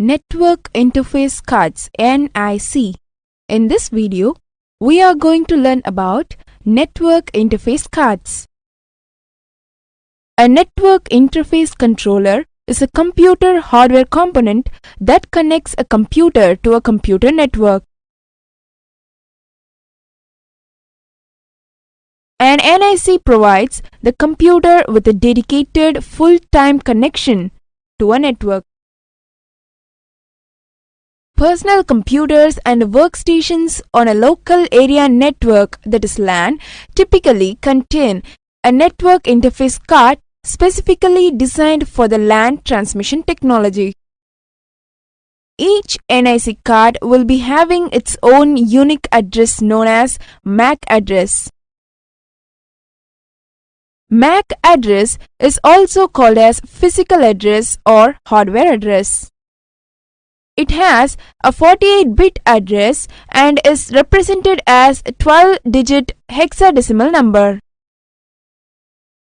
Network Interface Cards (NIC). In this video, we are going to learn about network interface cards. A network interface controller is a computer hardware component that connects a computer to a computer network. An NIC provides the computer with a dedicated full-time connection to a network. Personal computers and workstations on a local area network, that is LAN, typically contain a network interface card specifically designed for the LAN transmission technology. Each NIC card will be having its own unique address known as MAC address. MAC address is also called as physical address or hardware address. It has a 48-bit address and is represented as a 12-digit hexadecimal number.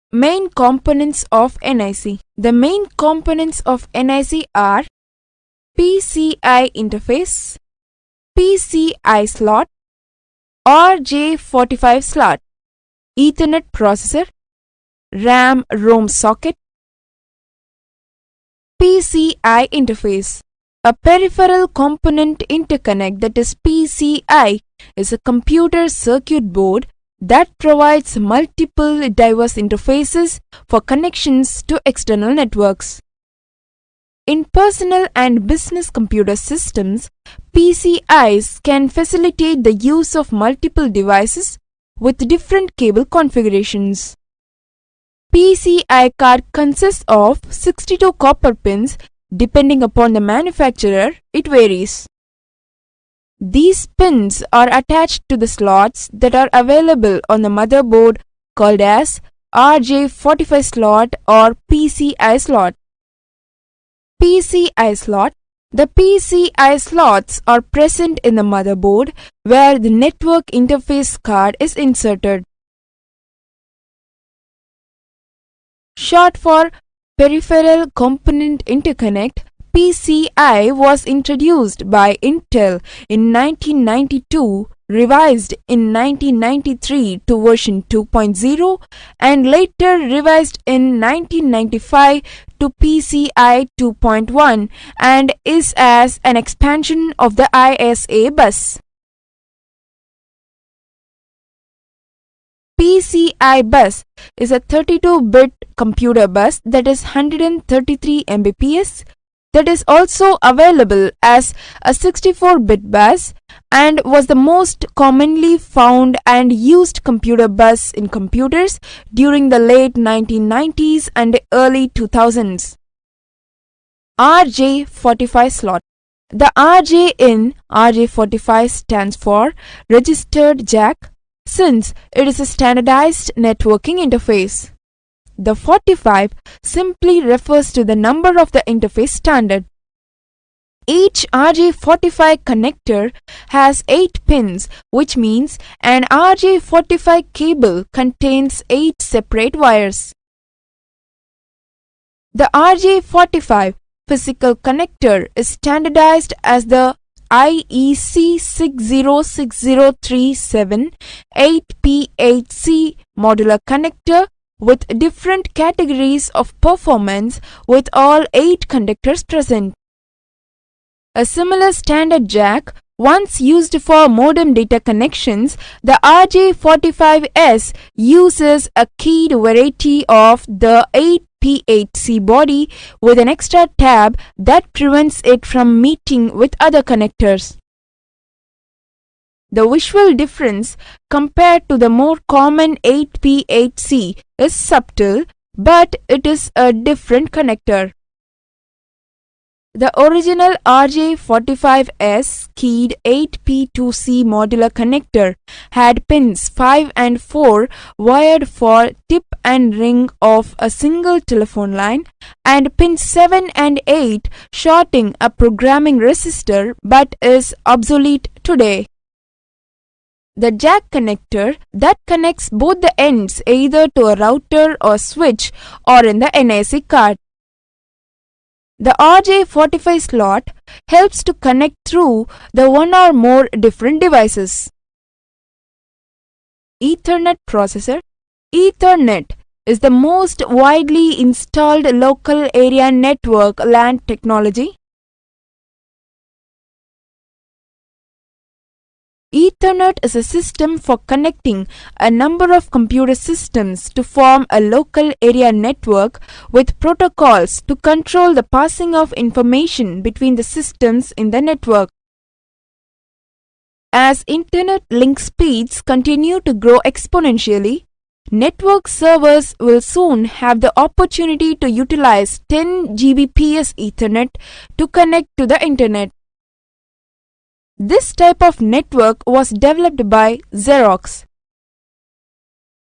Main components of NIC. The main components of NIC are PCI interface, PCI slot, RJ45 slot, Ethernet processor, RAM-ROM socket. PCI interface. A peripheral component interconnect, that is PCI, is a computer circuit board that provides multiple diverse interfaces for connections to external networks. In personal and business computer systems, PCIs can facilitate the use of multiple devices with different cable configurations. PCI card consists of 62 copper pins. Depending upon the manufacturer, it varies. These pins are attached to the slots that are available on the motherboard called as RJ45 slot or PCI slot. PCI slot. The PCI slots are present in the motherboard where the network interface card is inserted. Short for Peripheral Component Interconnect, PCI was introduced by Intel in 1992, revised in 1993 to version 2.0, and later revised in 1995 to PCI 2.1 and is as an expansion of the ISA bus. PCI bus is a 32-bit computer bus that is 133 Mbps, that is also available as a 64-bit bus and was the most commonly found and used computer bus in computers during the late 1990s and early 2000s. RJ45 slot. The RJ in RJ45 stands for Registered Jack, since it is a standardized networking interface. The 45 simply refers to the number of the interface standard. Each RJ45 connector has 8 pins, which means an RJ45 cable contains 8 separate wires. The RJ45 physical connector is standardized as the IEC 606037 8P8C modular connector with different categories of performance with all 8 conductors present. A similar standard jack, once used for modem data connections, the RJ45S uses a keyed variety of the 8P8C body with an extra tab that prevents it from meeting with other connectors. The visual difference compared to the more common 8P8C is subtle, but it is a different connector. The original RJ45S keyed 8P2C modular connector had pins 5 and 4 wired for tip and ring of a single telephone line, and pins 7 and 8 shorting a programming resistor, but is obsolete today. The jack connector that connects both the ends either to a router or switch or in the NIC card. The RJ45 slot helps to connect through the one or more different devices. Ethernet processor. Ethernet is the most widely installed local area network LAN technology. Ethernet is a system for connecting a number of computer systems to form a local area network with protocols to control the passing of information between the systems in the network. As internet link speeds continue to grow exponentially, network servers will soon have the opportunity to utilize 10 Gbps Ethernet to connect to the internet. This type of network was developed by Xerox.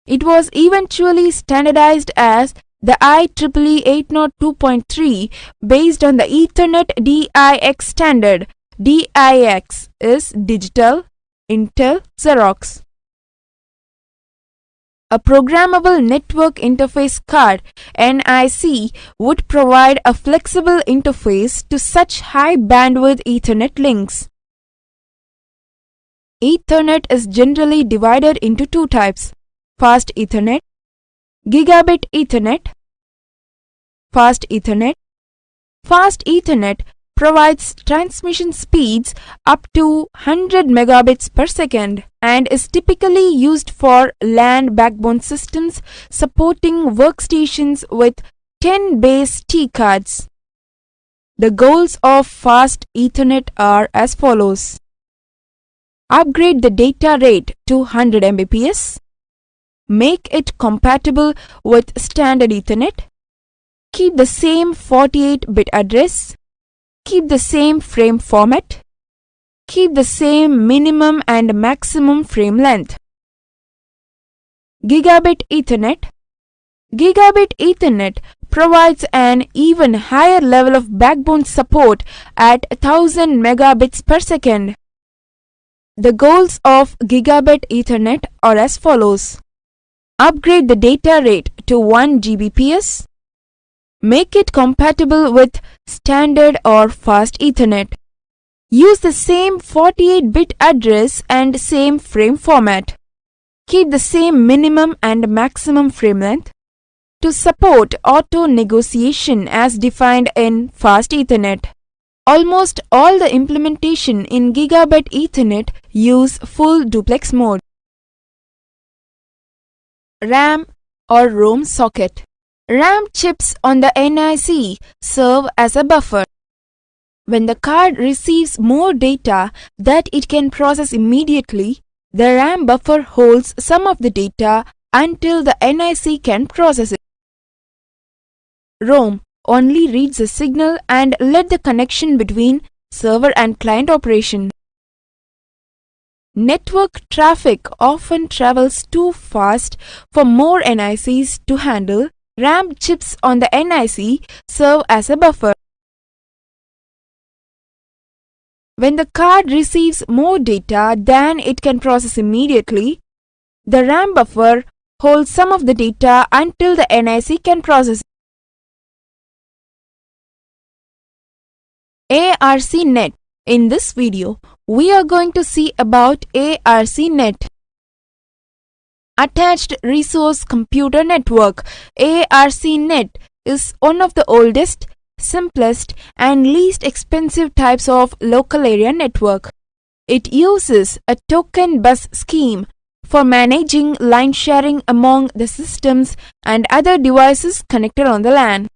It was eventually standardized as the IEEE 802.3 based on the Ethernet DIX standard. DIX is Digital, Intel, Xerox. A programmable network interface card (NIC) would provide a flexible interface to such high bandwidth Ethernet links. Ethernet is generally divided into two types: Fast Ethernet, Gigabit Ethernet. Fast Ethernet. Fast Ethernet provides transmission speeds up to 100 megabits per second and is typically used for LAN backbone systems supporting workstations with 10 base T cards. The goals of Fast Ethernet are as follows: upgrade the data rate to 100 Mbps, make it compatible with standard Ethernet, keep the same 48-bit address, keep the same frame format, keep the same minimum and maximum frame length. Gigabit Ethernet. Gigabit Ethernet provides an even higher level of backbone support at 1000 megabits per second. The goals of Gigabit Ethernet are as follows: upgrade the data rate to 1 Gbps, make it compatible with standard or fast Ethernet, use the same 48-bit address and same frame format, keep the same minimum and maximum frame length, to support auto negotiation as defined in Fast Ethernet. Almost all the implementation in Gigabit Ethernet use full duplex mode. RAM or ROM socket. RAM chips on the NIC serve as a buffer. When the card receives more data that it can process immediately, the RAM buffer holds some of the data until the NIC can process it. ROM only reads the signal and let the connection between server and client operation. Network traffic often travels too fast for more NICs to handle. RAM chips on the NIC serve as a buffer. When the card receives more data than it can process immediately, the RAM buffer holds some of the data until the NIC can process it. ARC net. In this video, we are going to see about ARC net. Attached Resource Computer Network. ARC net is one of the oldest, simplest and least expensive types of local area network. It uses a token bus scheme for managing line sharing among the systems and other devices connected on the LAN.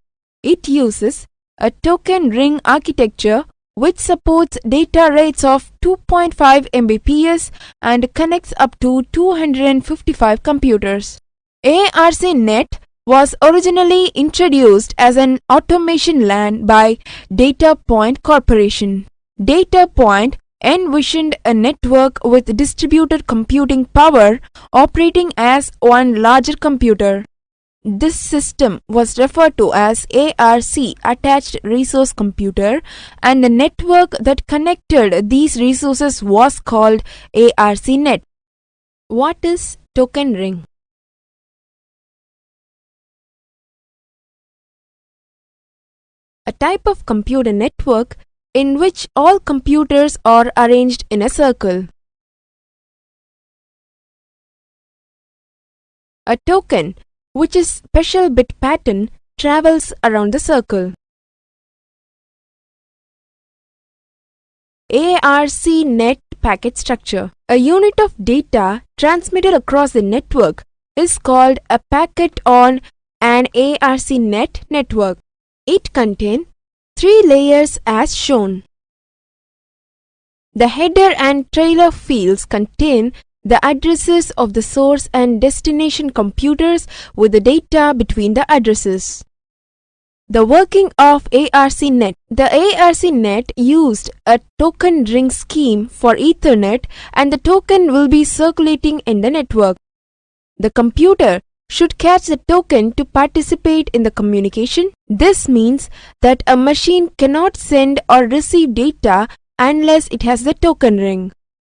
It uses a token ring architecture which supports data rates of 2.5 Mbps and connects up to 255 computers. ARC net was originally introduced as an automation LAN by Data Point Corporation. Data Point envisioned a network with distributed computing power operating as one larger computer. This system was referred to as ARC, Attached Resource Computer, and the network that connected these resources was called ARC net. What is token ring? a type of computer network in which all computers are arranged in a circle. A token, which is special bit pattern, travels around the circle. ARC-net packet structure. A unit of data transmitted across the network is called a packet on an ARC-net network. It contains 3 layers as shown. The header and trailer fields contain the addresses of the source and destination computers with the data between the addresses. The working of ARC-net. The ARC-net used a token ring scheme for Ethernet, and the token will be circulating in the network. The computer should catch the token to participate in the communication. This means that a machine cannot send or receive data unless it has the token ring.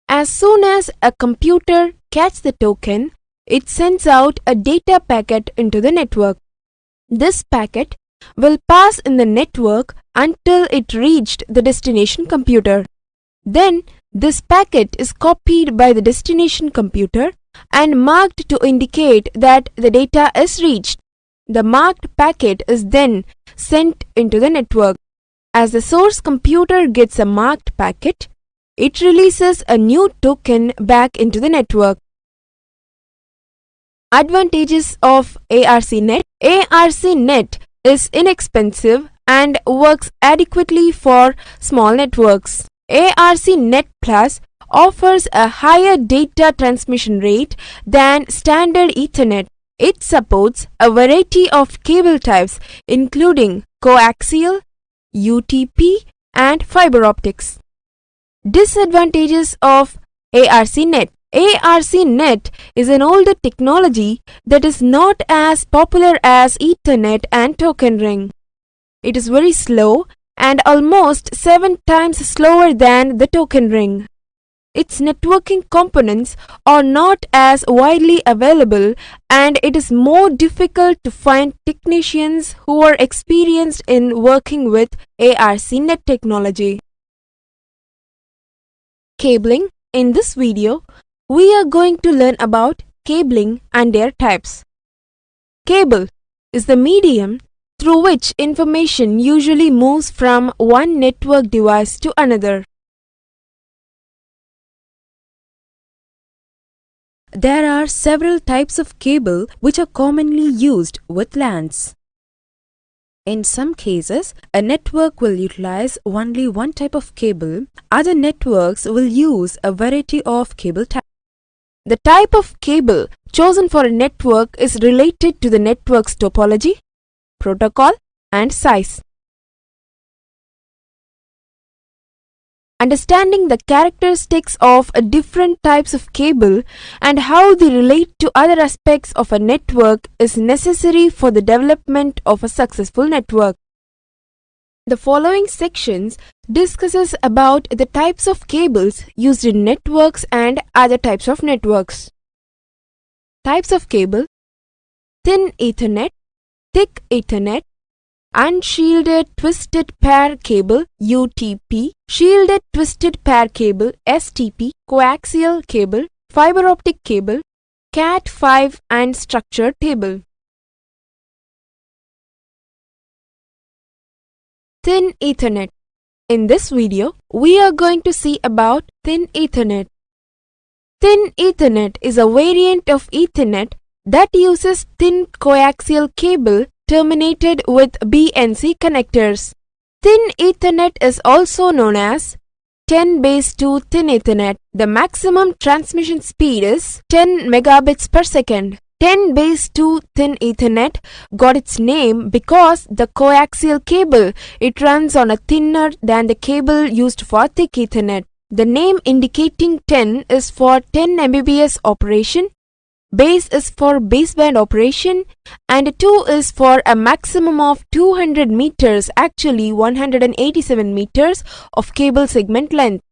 As soon as a computer catches the token, it sends out a data packet into the network. This packet will pass in the network until it reached the destination computer. Then this packet is copied by the destination computer and marked to indicate that the data is reached. The marked packet is then sent into the network. As the source computer gets a marked packet, it releases a new token back into the network. Advantages of ARC-net. ARC-net is inexpensive and works adequately for small networks. ARC-net Plus offers a higher data transmission rate than standard Ethernet. It supports a variety of cable types including coaxial, UTP and fiber optics. Disadvantages of ARC-net. ARC-net is an older technology that is not as popular as Ethernet and token ring. It is very slow and almost 7 times slower than the token ring. Its networking components are not as widely available, and it is more difficult to find technicians who are experienced in working with ARC-net technology. Cabling. In this video, we are going to learn about cabling and their types. Cable is the medium through which information usually moves from one network device to another. There are several types of cable which are commonly used with LANs. In some cases, a network will utilize only one type of cable. Other networks will use a variety of cable types. The type of cable chosen for a network is related to the network's topology, protocol, and size. Understanding the characteristics of different types of cable and how they relate to other aspects of a network is necessary for the development of a successful network. The following sections discusses about the types of cables used in networks and other types of networks. Types of cable: thin Ethernet, thick Ethernet, unshielded twisted pair cable UTP, shielded twisted pair cable STP, coaxial cable, fiber optic cable, Cat5 and structured cable. Thin Ethernet. In this video, we are going to see about thin Ethernet. Thin Ethernet is a variant of Ethernet that uses thin coaxial cable terminated with BNC connectors. Thin Ethernet is also known as 10^2 thin Ethernet. The maximum transmission speed is 10 megabits per second. 10^2 thin Ethernet got its name because the coaxial cable it runs on a thinner than the cable used for thick Ethernet. The name indicating 10 is for 10 Mbps operation, base is for baseband operation, and 2 is for a maximum of 200 meters, actually 187 meters of cable segment length.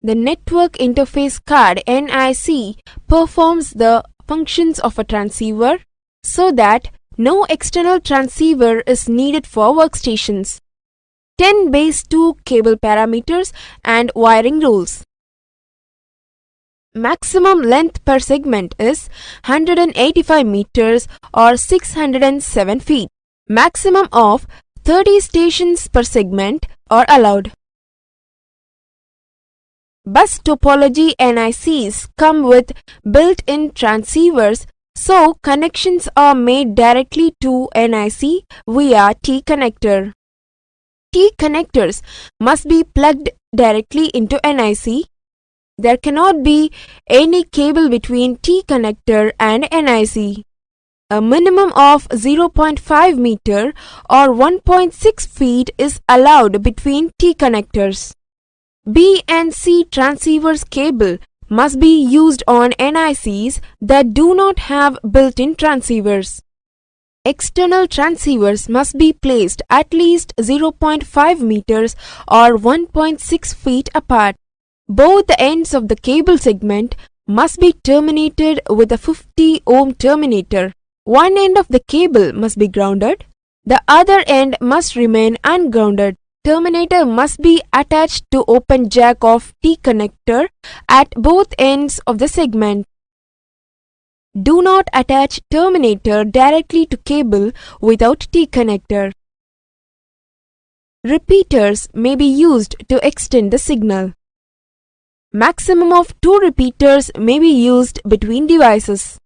The Network Interface Card (NIC) performs the functions of a transceiver so that No external transceiver is needed for workstations. 10 base 2 cable parameters and wiring rules. Maximum length per segment is 185 meters or 607 feet. Maximum of 30 stations per segment are allowed. Bus topology NICs come with built-in transceivers, so connections are made directly to NIC via T-connector. T-connectors must be plugged directly into NIC. There cannot be any cable between T-connector and NIC. A minimum of 0.5 meter or 1.6 feet is allowed between T-connectors. B and C transceivers cable must be used on NICs that do not have built-in transceivers. External transceivers must be placed at least 0.5 meters or 1.6 feet apart. Both the ends of the cable segment must be terminated with a 50 ohm terminator. One end of the cable must be grounded. The other end must remain ungrounded. Terminator must be attached to open jack of T-connector at both ends of the segment. Do not attach terminator directly to cable without T-connector. Repeaters may be used to extend the signal. Maximum of 2 repeaters may be used between devices.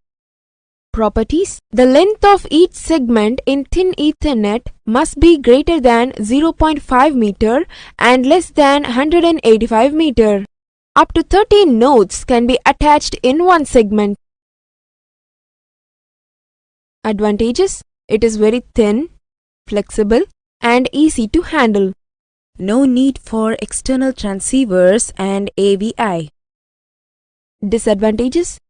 Properties: the length of each segment in thin Ethernet must be greater than 0.5 meter and less than 185 meter. Up to 13 nodes can be attached in one segment. Advantages: it is very thin, flexible, and easy to handle. No need for external transceivers and AVI. Disadvantages: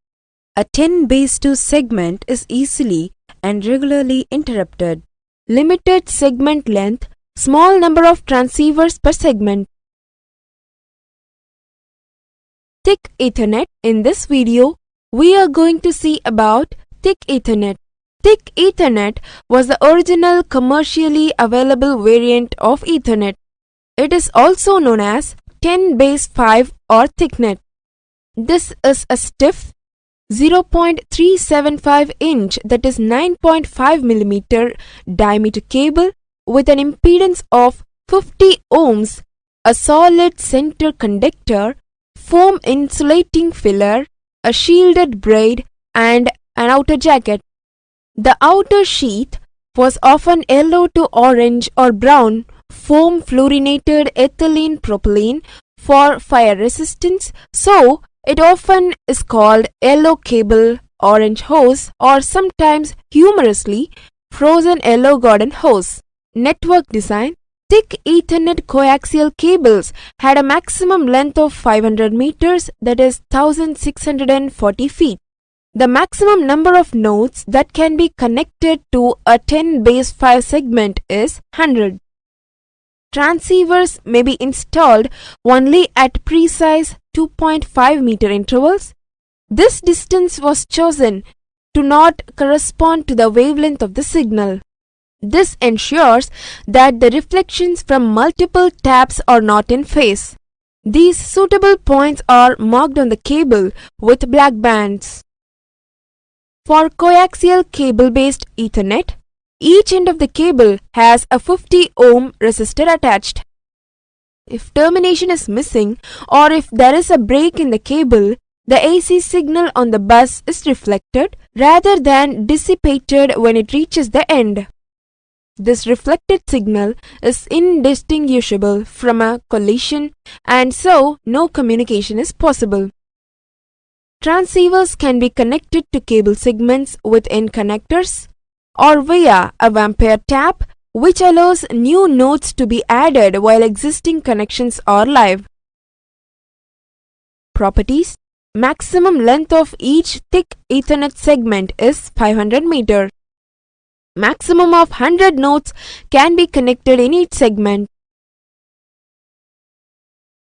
a 10 base 2 segment is easily and regularly interrupted. Limited segment length, small number of transceivers per segment. Thick Ethernet. In this video, we are going to see about Thick Ethernet. Thick Ethernet was the original commercially available variant of Ethernet. It is also known as 10 base 5 or thicknet. This is a stiff 0.375 inch, that is 9.5 mm diameter cable with an impedance of 50 ohms, a solid center conductor, foam insulating filler, a shielded braid, and an outer jacket. The outer sheath was often yellow to orange or brown foam fluorinated ethylene propylene for fire resistance, so it often is called yellow cable, orange hose, or sometimes humorously frozen yellow garden hose. Network design: thick Ethernet coaxial cables had a maximum length of 500 meters, that is 1640 feet. The maximum number of nodes that can be connected to a 10 base 5 segment is 100. Transceivers may be installed only at precise 2.5 meter intervals. This distance was chosen to not correspond to the wavelength of the signal. This ensures that the reflections from multiple taps are not in phase. These suitable points are marked on the cable with black bands. For coaxial cable-based Ethernet, each end of the cable has a 50 ohm resistor attached. If termination is missing or if there is a break in the cable, the AC signal on the bus is reflected rather than dissipated when it reaches the end. This reflected signal is indistinguishable from a collision, and so no communication is possible. Transceivers can be connected to cable segments within connectors or via a vampire tap, which allows new nodes to be added while existing connections are live. Properties: maximum length of each thick Ethernet segment is 500 meter. Maximum of 100 nodes can be connected in each segment.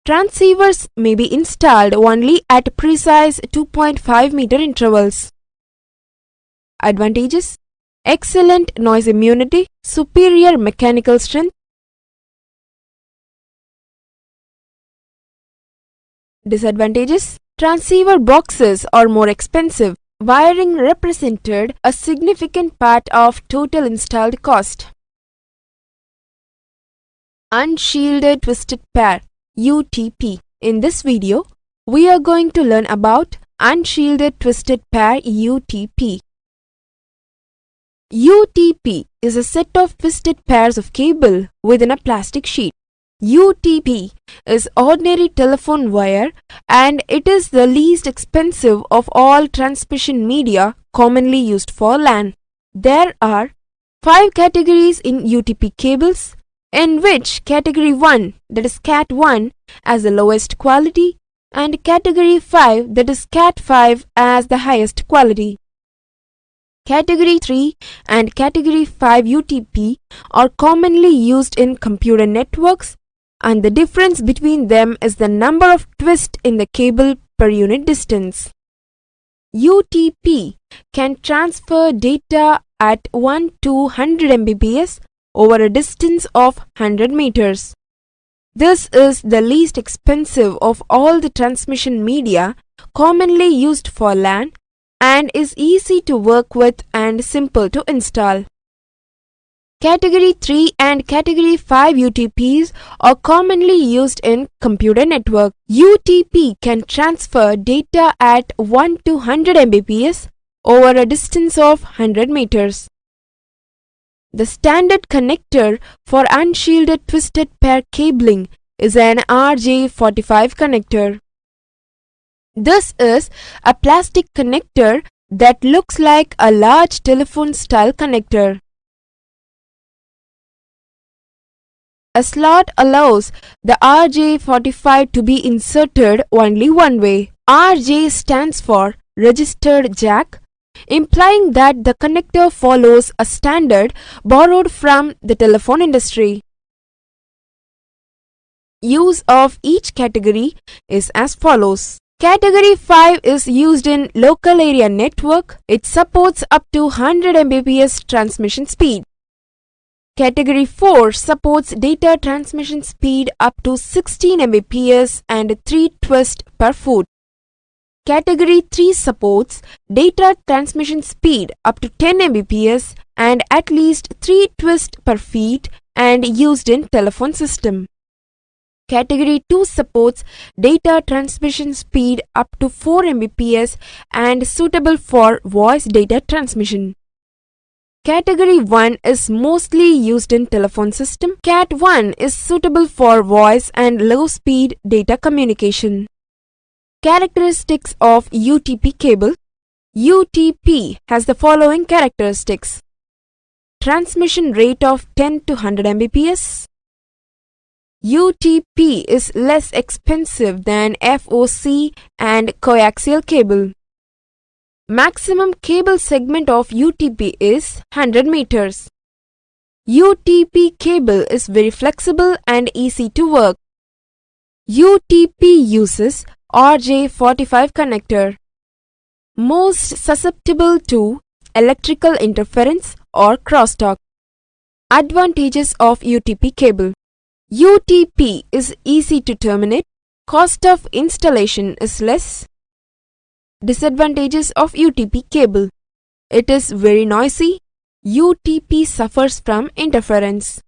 Transceivers may be installed only at precise 2.5 meter intervals. Advantages: excellent noise immunity, superior mechanical strength. Disadvantages: transceiver boxes are more expensive. Wiring represented a significant part of total installed cost. Unshielded twisted pair (UTP). In this video, we are going to learn about unshielded twisted pair (UTP). UTP is a set of twisted pairs of cable within a plastic sheet. UTP is ordinary telephone wire and it is the least expensive of all transmission media commonly used for LAN. There are 5 categories in UTP cables, in which category 1, that is Cat 1, as the lowest quality, and category 5, that is Cat 5, as the highest quality. Category 3 and category 5 UTP are commonly used in computer networks, and the difference between them is the number of twists in the cable per unit distance. UTP can transfer data at 1 to 100 Mbps over a distance of 100 meters. This is the least expensive of all the transmission media commonly used for LAN and is easy to work with and simple to install. Category 3 and Category 5 UTPs are commonly used in computer network. UTP can transfer data at 1 to 100 Mbps over a distance of 100 meters. The standard connector for unshielded twisted pair cabling is an RJ45 connector. This is a plastic connector that looks like a large telephone style connector. A slot allows the RJ45 to be inserted only one way. RJ stands for registered jack, implying that the connector follows a standard borrowed from the telephone industry. Use of each category is as follows. Category 5 is used in local area network. It supports up to 100 Mbps transmission speed. Category 4 supports data transmission speed up to 16 Mbps and 3 twists per foot. Category 3 supports data transmission speed up to 10 Mbps and at least 3 twists per feet and used in telephone system. Category 2 supports data transmission speed up to 4 Mbps and suitable for voice data transmission. Category 1 is mostly used in telephone system. Cat 1 is suitable for voice and low-speed data communication. Characteristics of UTP cable. UTP has the following characteristics. Transmission rate of 10 to 100 Mbps. UTP is less expensive than FOC and coaxial cable. Maximum cable segment of UTP is 100 meters. UTP cable is very flexible and easy to work. UTP uses RJ45 connector. Most susceptible to electrical interference or crosstalk. Advantages of UTP cable. UTP is easy to terminate. Cost of installation is less. Disadvantages of UTP cable. It is very noisy. UTP suffers from interference.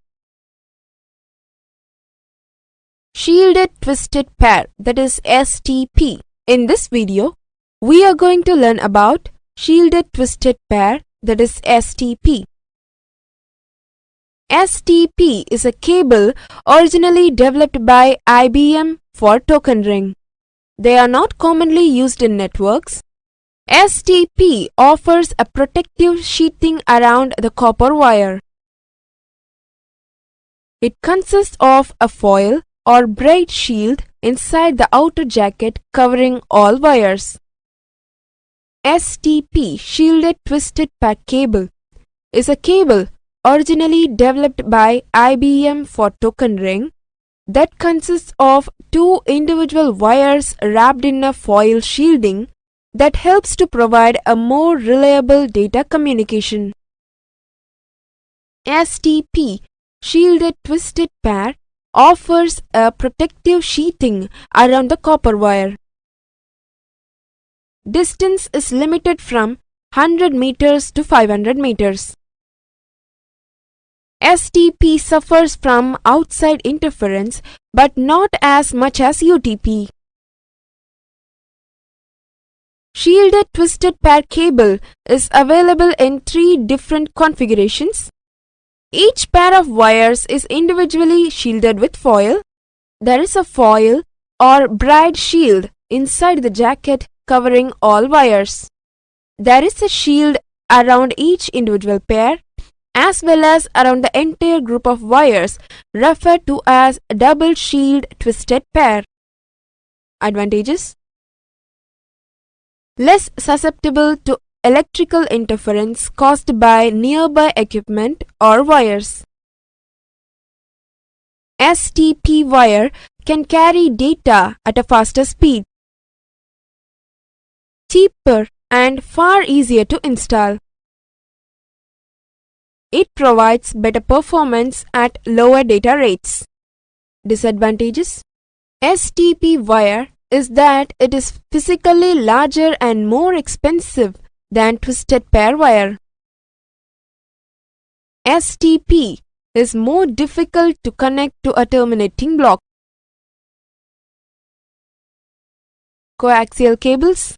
Shielded twisted pair, that is STP. In this video, we are going to learn about shielded twisted pair, that is STP. STP is a cable originally developed by IBM for token ring. They are not commonly used in networks. STP offers a protective sheathing around the copper wire. It consists of a foil or braid shield inside the outer jacket covering all wires. STP shielded twisted pair cable is a cable originally developed by IBM for token ring that consists of 2 individual wires wrapped in a foil shielding that helps to provide a more reliable data communication. STP, shielded twisted pair, offers a protective sheathing around the copper wire. Distance is limited from 100 meters to 500 meters. STP suffers from outside interference but not as much as UTP. Shielded twisted pair cable is available in 3 different configurations. Each pair of wires is individually shielded with foil. There is a foil or braid shield inside the jacket covering all wires. There is a shield around each individual pair as well as around the entire group of wires referred to as double shield twisted pair. Advantages: less susceptible to electrical interference caused by nearby equipment or wires. STP wire can carry data at a faster speed. Cheaper and far easier to install. It provides better performance at lower data rates. Disadvantages: STP wire is that it is physically larger and more expensive than twisted pair wire. STP is more difficult to connect to a terminating block. Coaxial cables.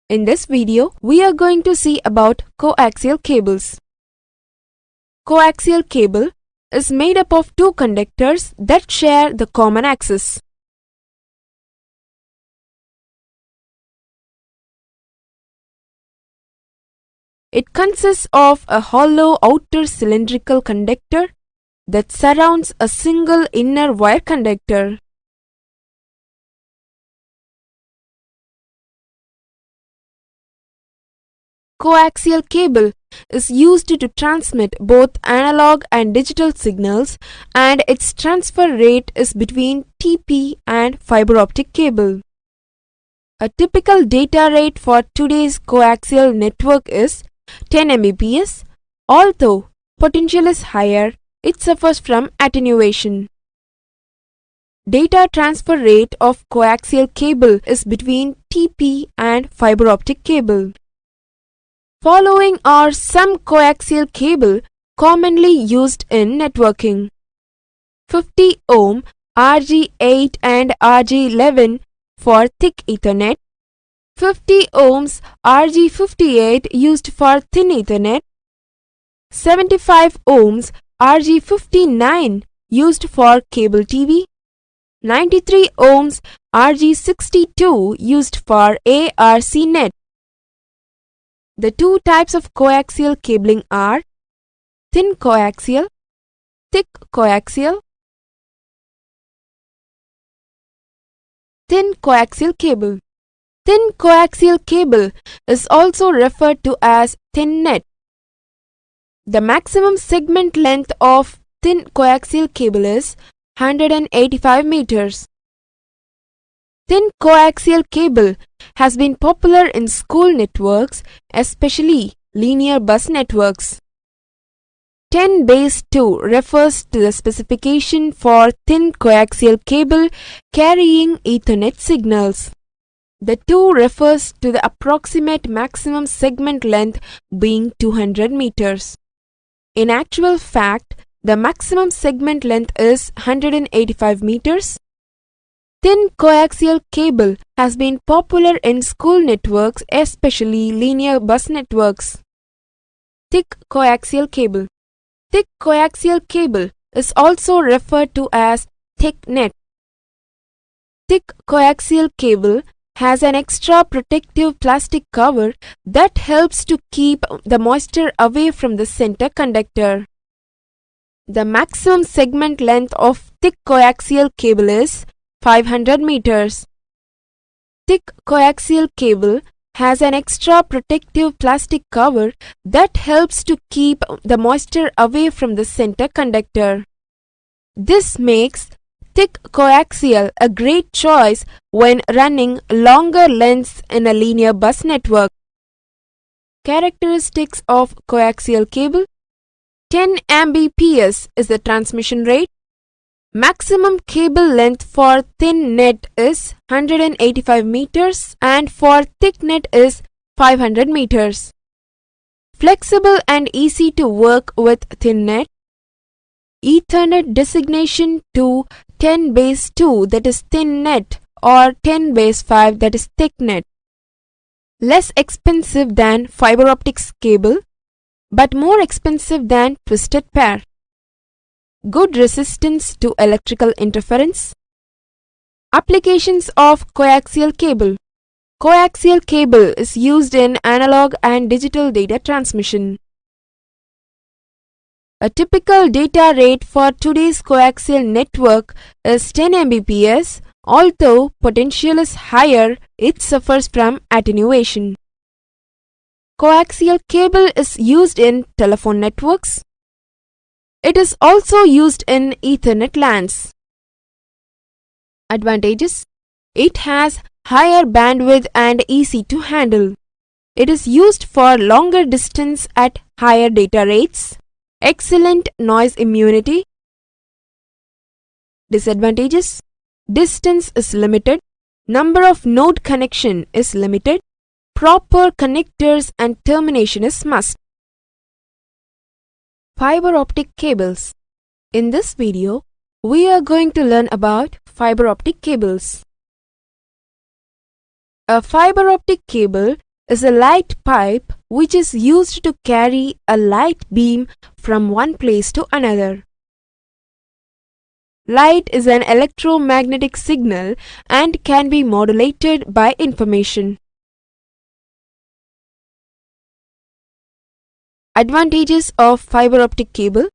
In this video, we are going to see about coaxial cables. Coaxial cable is made up of 2 conductors that share the common axis. It consists of a hollow outer cylindrical conductor that surrounds a single inner wire conductor. Coaxial cable is used to transmit both analog and digital signals, and its transfer rate is between TP and fiber optic cable. A typical data rate for today's coaxial network is 10 Mbps. Although potential is higher, it suffers from attenuation. Data transfer rate of coaxial cable is between TP and fiber optic cable. Following are some coaxial cable commonly used in networking. 50 ohm RG8 and RG11 for thick Ethernet. 50 ohms RG58 used for thin Ethernet. 75 ohms RG59 used for cable TV. 93 ohms RG62 used for ARC net. The 2 types of coaxial cabling are thin coaxial, thick coaxial. Thin coaxial cable. Thin coaxial cable is also referred to as thin net. The maximum segment length of thin coaxial cable is 185 meters. Thin coaxial cable has been popular in school networks, especially linear bus networks. 10-2 refers to the specification for thin coaxial cable carrying Ethernet signals. The 2 refers to the approximate maximum segment length being 200 meters. In actual fact, the maximum segment length is 185 meters. Thin coaxial cable has been popular in school networks, especially linear bus networks. Thick coaxial cable. Thick coaxial cable is also referred to as thick net. Thick coaxial cable has an extra protective plastic cover that helps to keep the moisture away from the center conductor. The maximum segment length of thick coaxial cable is 500 meters. Thick coaxial cable has an extra protective plastic cover that helps to keep the moisture away from the center conductor. This makes thick coaxial a great choice when running longer lengths in a linear bus network. Characteristics of coaxial cable. 10 Mbps is the transmission rate. Maximum cable length for thin net is 185 meters and for thick net is 500 meters. Flexible and easy to work with thin net. Ethernet designation to 10/2 that is thin net or 10/5 that is thick net. Less expensive than fiber optics cable but more expensive than twisted pair. Good resistance to electrical interference. Applications of coaxial cable. Coaxial cable is used in analog and digital data transmission. A typical data rate for today's coaxial network is 10 Mbps. Although potential is higher, it suffers from attenuation. Coaxial cable is used in telephone networks. It is also used in Ethernet LANs. Advantages: it has higher bandwidth and easy to handle. It is used for longer distance at higher data rates. Excellent noise immunity. Disadvantages: distance is limited. Number of node connection is limited. Proper connectors and termination is must. Fiber optic cables. In this video, we are going to learn about fiber optic cables. A fiber optic cable is a light pipe which is used to carry a light beam from one place to another. Light is an electromagnetic signal and can be modulated by information. Advantages of fiber optic cable.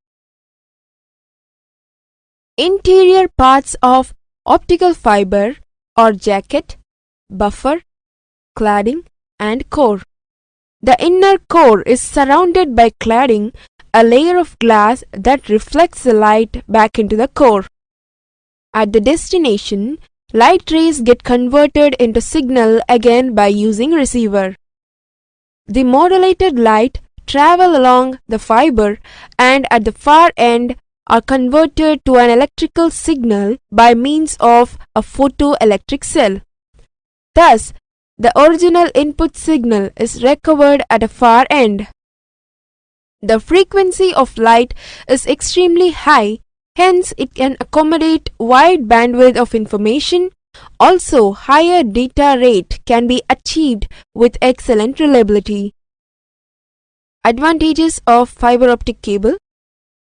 Interior parts of optical fiber or jacket, buffer, cladding and core. The inner core is surrounded by cladding, a layer of glass that reflects the light back into the core. At the destination, light rays get converted into signal again by using receiver. The modulated light travel along the fiber and at the far end are converted to an electrical signal by means of a photoelectric cell. Thus, the original input signal is recovered at a far end. The frequency of light is extremely high, hence it can accommodate wide bandwidth of information. Also, higher data rate can be achieved with excellent reliability. Advantages of fiber optic cable.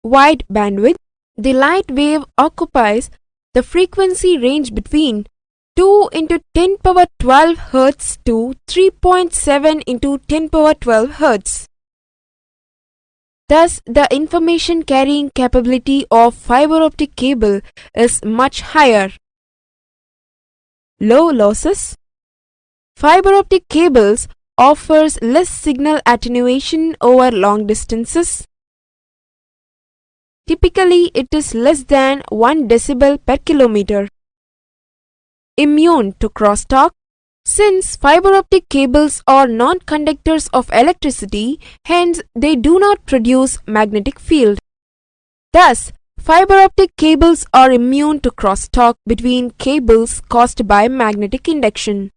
Wide bandwidth. The light wave occupies the frequency range between 2 into 10 power 12 Hz to 3.7 into 10 power 12 Hz. Thus, the information carrying capability of fiber optic cable is much higher. Low losses. Fiber optic cables offers less signal attenuation over long distances. Typically, it is less than 1 decibel per kilometer. Immune to crosstalk. Since fiber optic cables are non-conductors of electricity, hence they do not produce magnetic field. Thus, fiber optic cables are immune to crosstalk between cables caused by magnetic induction.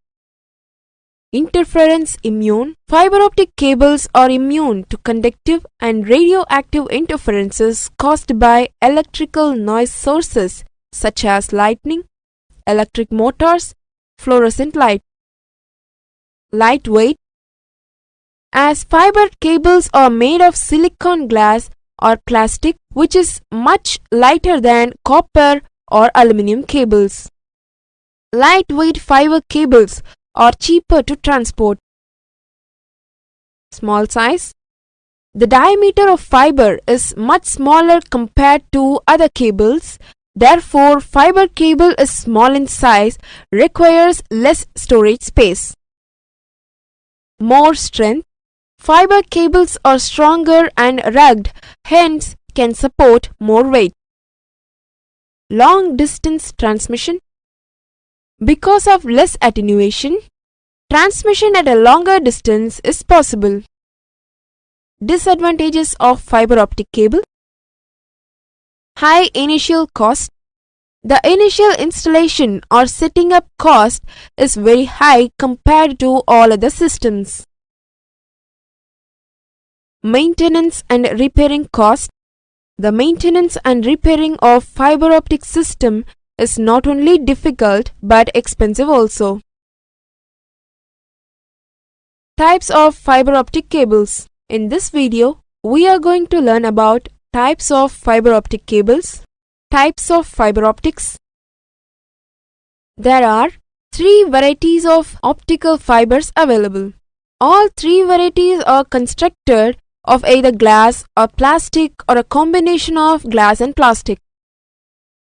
Interference immune. Fiber optic cables are immune to conductive and radioactive interferences caused by electrical noise sources such as lightning, electric motors, fluorescent light. Lightweight. As fiber cables are made of silicon glass or plastic, which is much lighter than copper or aluminum cables. Lightweight fiber cables are cheaper to transport. Small size. The diameter of fiber is much smaller compared to other cables. Therefore, fiber cable is small in size, requires less storage space. More strength. Fiber cables are stronger and rugged, hence can support more weight. Long distance transmission. Because of less attenuation, transmission at a longer distance is possible. Disadvantages of fiber optic cable. High initial cost. The initial installation or setting up cost is very high compared to all other systems. Maintenance and repairing cost. The maintenance and repairing of fiber optic system is not only difficult but expensive also. Types of fiber optic cables. In this video, we are going to learn about types of fiber optic cables. Types of fiber optics. There are 3 varieties of optical fibers available. All 3 varieties are constructed of either glass or plastic or a combination of glass and plastic.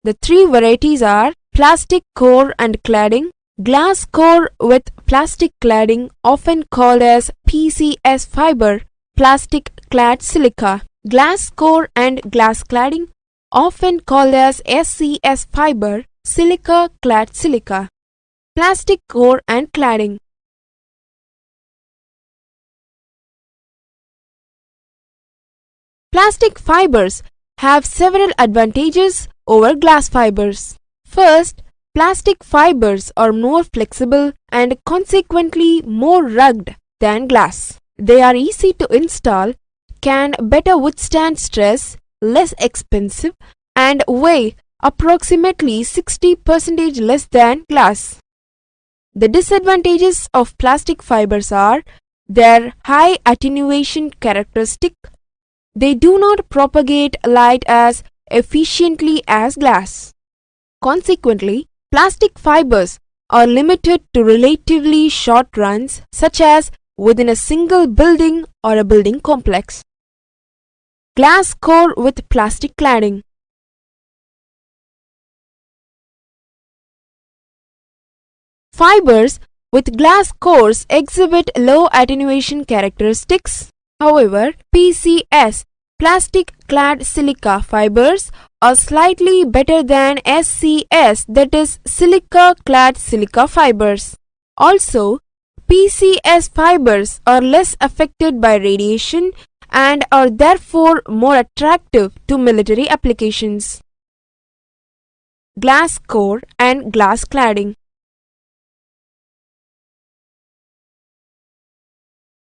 The 3 varieties are plastic core and cladding, glass core with plastic cladding often called as PCS fiber, plastic clad silica, glass core and glass cladding often called as SCS fiber, silica clad silica, plastic core and cladding. Plastic fibers have several advantages over glass fibers. First, plastic fibers are more flexible and consequently more rugged than glass. They are easy to install, can better withstand stress, less expensive, and weigh approximately 60% less than glass. The disadvantages of plastic fibers are their high attenuation characteristic. They do not propagate light as efficiently as glass. Consequently, plastic fibers are limited to relatively short runs, such as within a single building or a building complex. Glass core with plastic cladding. Fibers with glass cores exhibit low attenuation characteristics. However, PCS, plastic clad silica fibers are slightly better than SCS, that is silica clad silica fibers. Also, PCS fibers are less affected by radiation and are therefore more attractive to military applications. Glass core and glass cladding.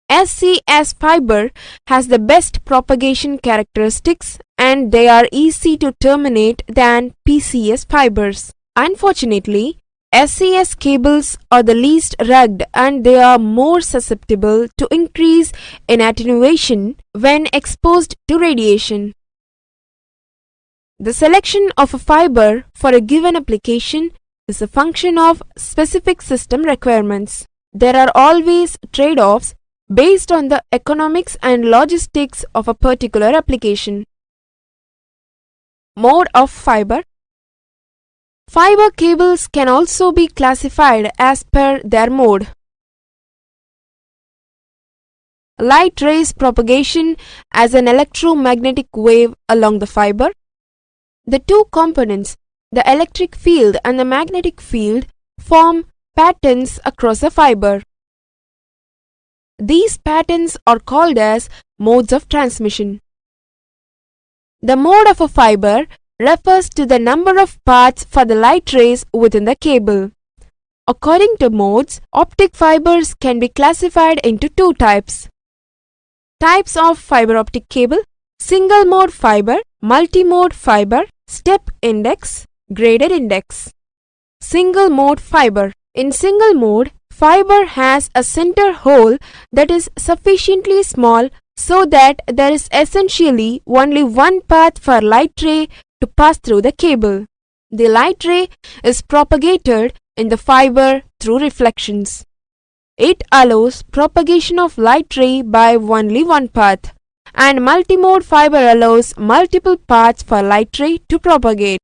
SCS fiber has the best propagation characteristics and they are easy to terminate than PCS fibers. Unfortunately, SCS cables are the least rugged and they are more susceptible to increase in attenuation when exposed to radiation. The selection of a fiber for a given application is a function of specific system requirements. There are always trade-offs based on the economics and logistics of a particular application. Mode of fiber. Fiber cables can also be classified as per their mode. Light rays propagation as an electromagnetic wave along the fiber. The two components, the electric field and the magnetic field, form patterns across the fiber. These patterns are called as modes of transmission. The mode of a fiber refers to the number of paths for the light rays within the cable. According to modes, optic fibers can be classified into 2 types. Types of fiber optic cable: single mode fiber, multi-mode fiber, step index, graded index. Single mode fiber. In single mode, fiber has a center hole that is sufficiently small so that there is essentially only one path for light ray to pass through the cable. The light ray is propagated in the fiber through reflections. It allows propagation of light ray by only one path, and multimode fiber allows multiple paths for light ray to propagate.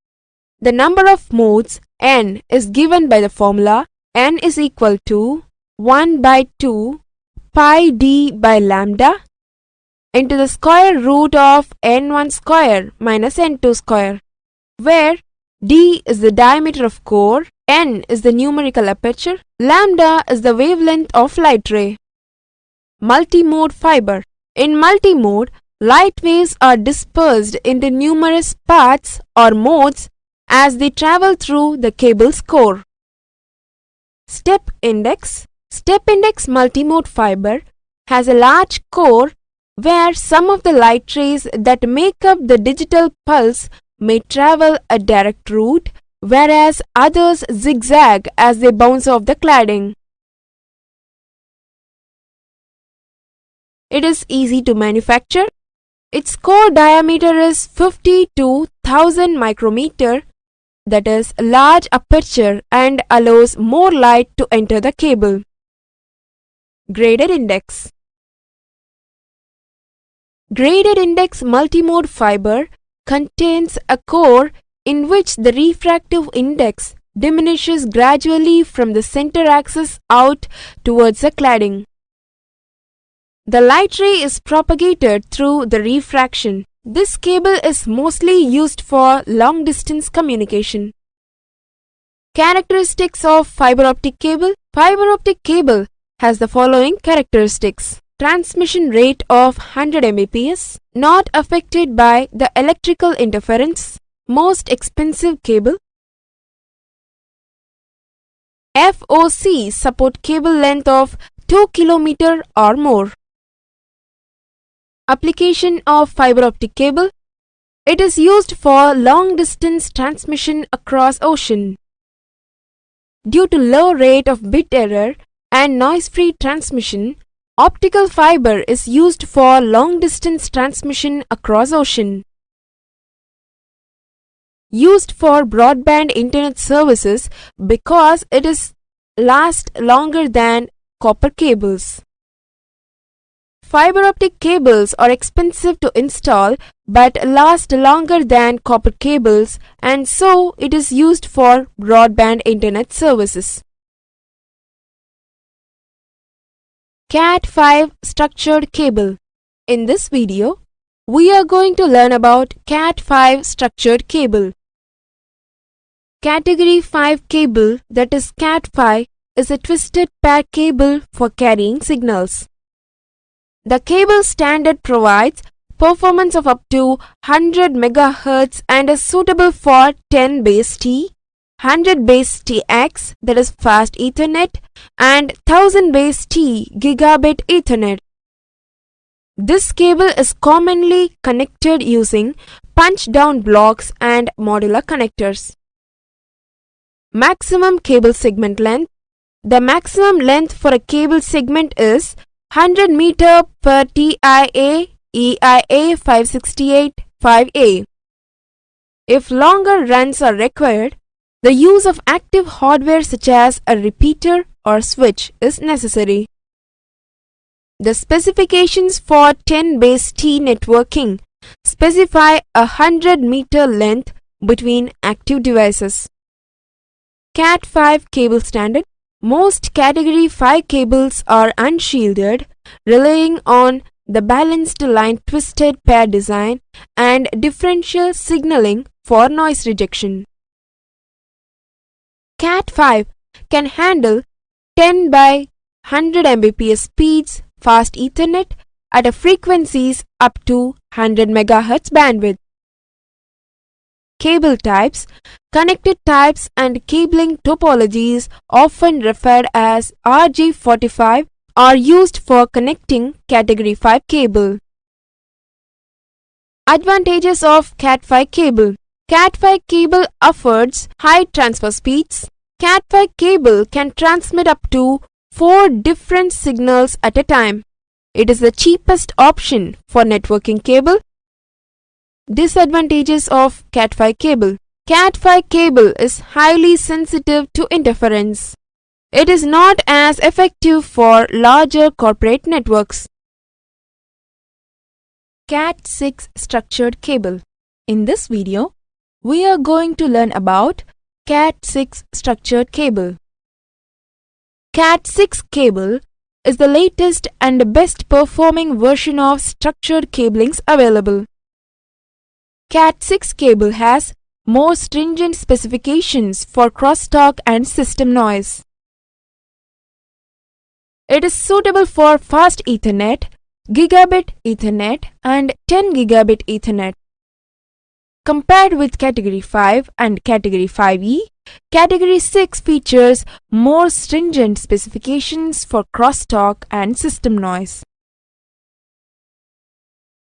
The number of modes n is given by the formula n is equal to 1 by 2 pi d by lambda into the square root of n1 square minus n2 square, where d is the diameter of core, n is the numerical aperture, lambda is the wavelength of light ray. Multimode fiber. In multi-mode, light waves are dispersed into numerous paths or modes as they travel through the cable's core. Step index. Step index multimode fiber has a large core where some of the light rays that make up the digital pulse may travel a direct route, whereas others zigzag as they bounce off the cladding. It is easy to manufacture. Its core diameter is 50 to 1000 micrometer, that is large aperture, and allows more light to enter the cable. Graded index. Graded index multimode fiber contains a core in which the refractive index diminishes gradually from the center axis out towards the cladding. The light ray is propagated through the refraction. This cable is mostly used for long-distance communication. Characteristics of fiber optic cable. Fiber optic cable has the following characteristics. Transmission rate of 100 Mbps, not affected by the electrical interference. Most expensive cable. FOC support cable length of 2 km or more. Application of fiber optic cable. It is used for long distance transmission across ocean. Due to low rate of bit error and noise-free transmission, optical fiber is used for long-distance transmission across ocean. Used for broadband internet services because it is last longer than copper cables. Fiber optic cables are expensive to install but last longer than copper cables, and so it is used for broadband internet services. Cat5 structured cable. In this video, we are going to learn about Cat5 structured cable. Category 5 cable, that is Cat5, is a twisted pair cable for carrying signals. The cable standard provides performance of up to 100 MHz and is suitable for 10 base T, 100 base TX, that is fast Ethernet, and 1000 base T gigabit Ethernet. This cable is commonly connected using punch-down blocks and modular connectors. Maximum cable segment length. The maximum length for a cable segment is 100 meter per TIA EIA 568 5A. If longer runs are required, the use of active hardware such as a repeater or switch is necessary. The specifications for 10 base T networking specify a 100 meter length between active devices. Cat5 cable standard. Most Category 5 cables are unshielded, relying on the balanced line twisted pair design and differential signaling for noise rejection. Cat5 can handle 10 by 100 Mbps speeds, fast Ethernet at a frequencies up to 100 MHz bandwidth. Cable types. Connected types and cabling topologies, often referred as RJ45, are used for connecting Category 5 cable. Advantages of Cat5 cable. Cat5 cable offers high transfer speeds. Cat5 cable can transmit up to 4 different signals at a time. It is the cheapest option for networking cable. Disadvantages of Cat5 cable. Cat5 cable is highly sensitive to interference. It is not as effective for larger corporate networks. Cat6 structured cable. In this video, we are going to learn about Cat6 structured cable. Cat6 cable is the latest and best performing version of structured cablings available. Cat6 cable has more stringent specifications for crosstalk and system noise. It is suitable for fast Ethernet, Gigabit Ethernet and 10 Gigabit Ethernet. Compared with Category 5 and Category 5E, Category 6 features more stringent specifications for crosstalk and system noise.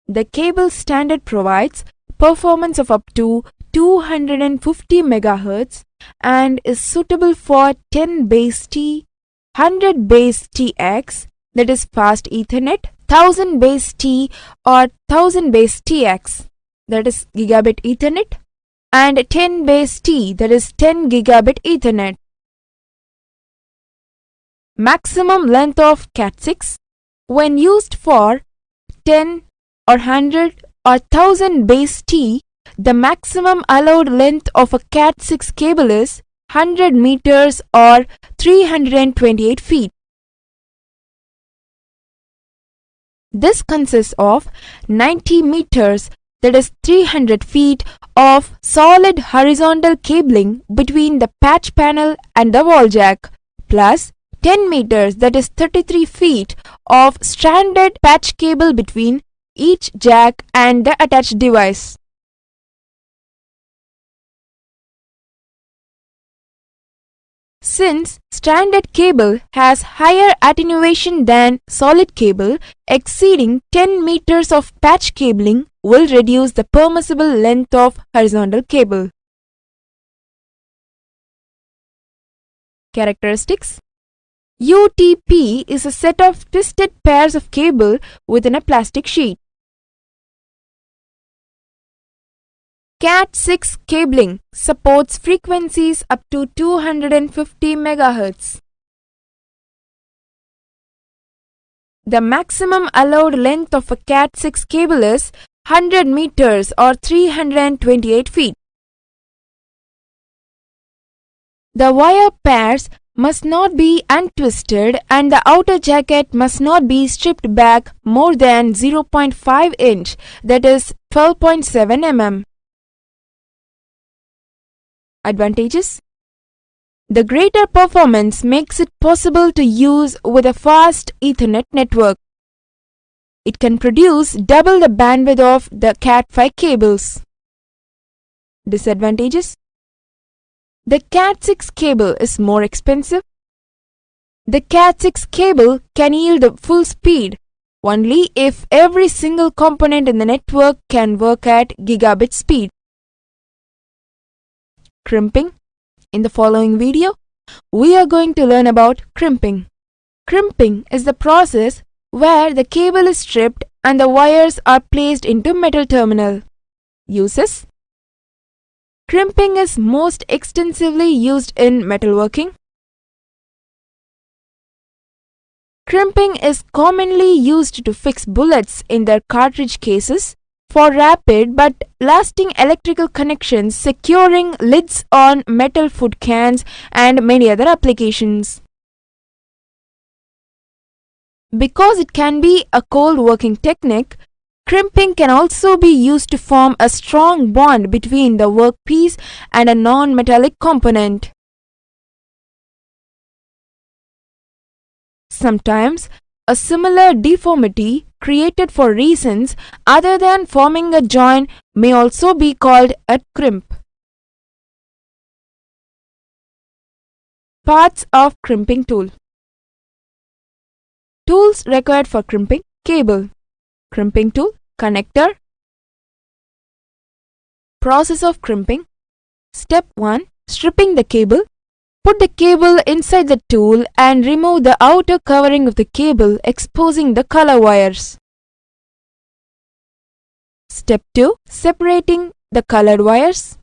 The cable standard provides performance of up to 250 MHz and is suitable for 10 base T, 100 base TX, that is fast Ethernet, 1000 base T or 1000 base TX, that is Gigabit Ethernet, and 10 base T, that is 10 Gigabit Ethernet. Maximum length of Cat6 when used for 10 or 100 or 1000 base T, the maximum allowed length of a Cat6 cable is 100 meters or 328 feet. This consists of 90 meters, that is 300 feet, of solid horizontal cabling between the patch panel and the wall jack, plus 10 meters, that is 33 feet, of stranded patch cable between each jack and the attached device. Since stranded cable has higher attenuation than solid cable, exceeding 10 meters of patch cabling will reduce the permissible length of horizontal cable. Characteristics: UTP is a set of twisted pairs of cable within a plastic sheet. Cat6 cabling supports frequencies up to 250 MHz. The maximum allowed length of a Cat6 cable is 100 meters or 328 feet. The wire pairs must not be untwisted and the outer jacket must not be stripped back more than 0.5 inch, that is 12.7 mm. Advantages: the greater performance makes it possible to use with a fast Ethernet network. It can produce double the bandwidth of the Cat5 cables. Disadvantages: the Cat6 cable is more expensive. The Cat6 cable can yield full speed only if every single component in the network can work at gigabit speed. Crimping. In the following video, we are going to learn about crimping. Crimping is the process where the cable is stripped and the wires are placed into metal terminal. Uses: crimping is most extensively used in metalworking. Crimping is commonly used to fix bullets in their cartridge cases, for rapid but lasting electrical connections, securing lids on metal food cans, and many other applications. Because it can be a cold working technique, crimping can also be used to form a strong bond between the workpiece and a non-metallic component. Sometimes, a similar deformity created for reasons other than forming a joint may also be called a crimp. Parts of crimping tool. Tools required for crimping: cable, crimping tool, connector. Process of crimping. Step 1. Stripping the cable. Put the cable inside the tool and remove the outer covering of the cable, exposing the color wires. Step 2. Separating the colored wires.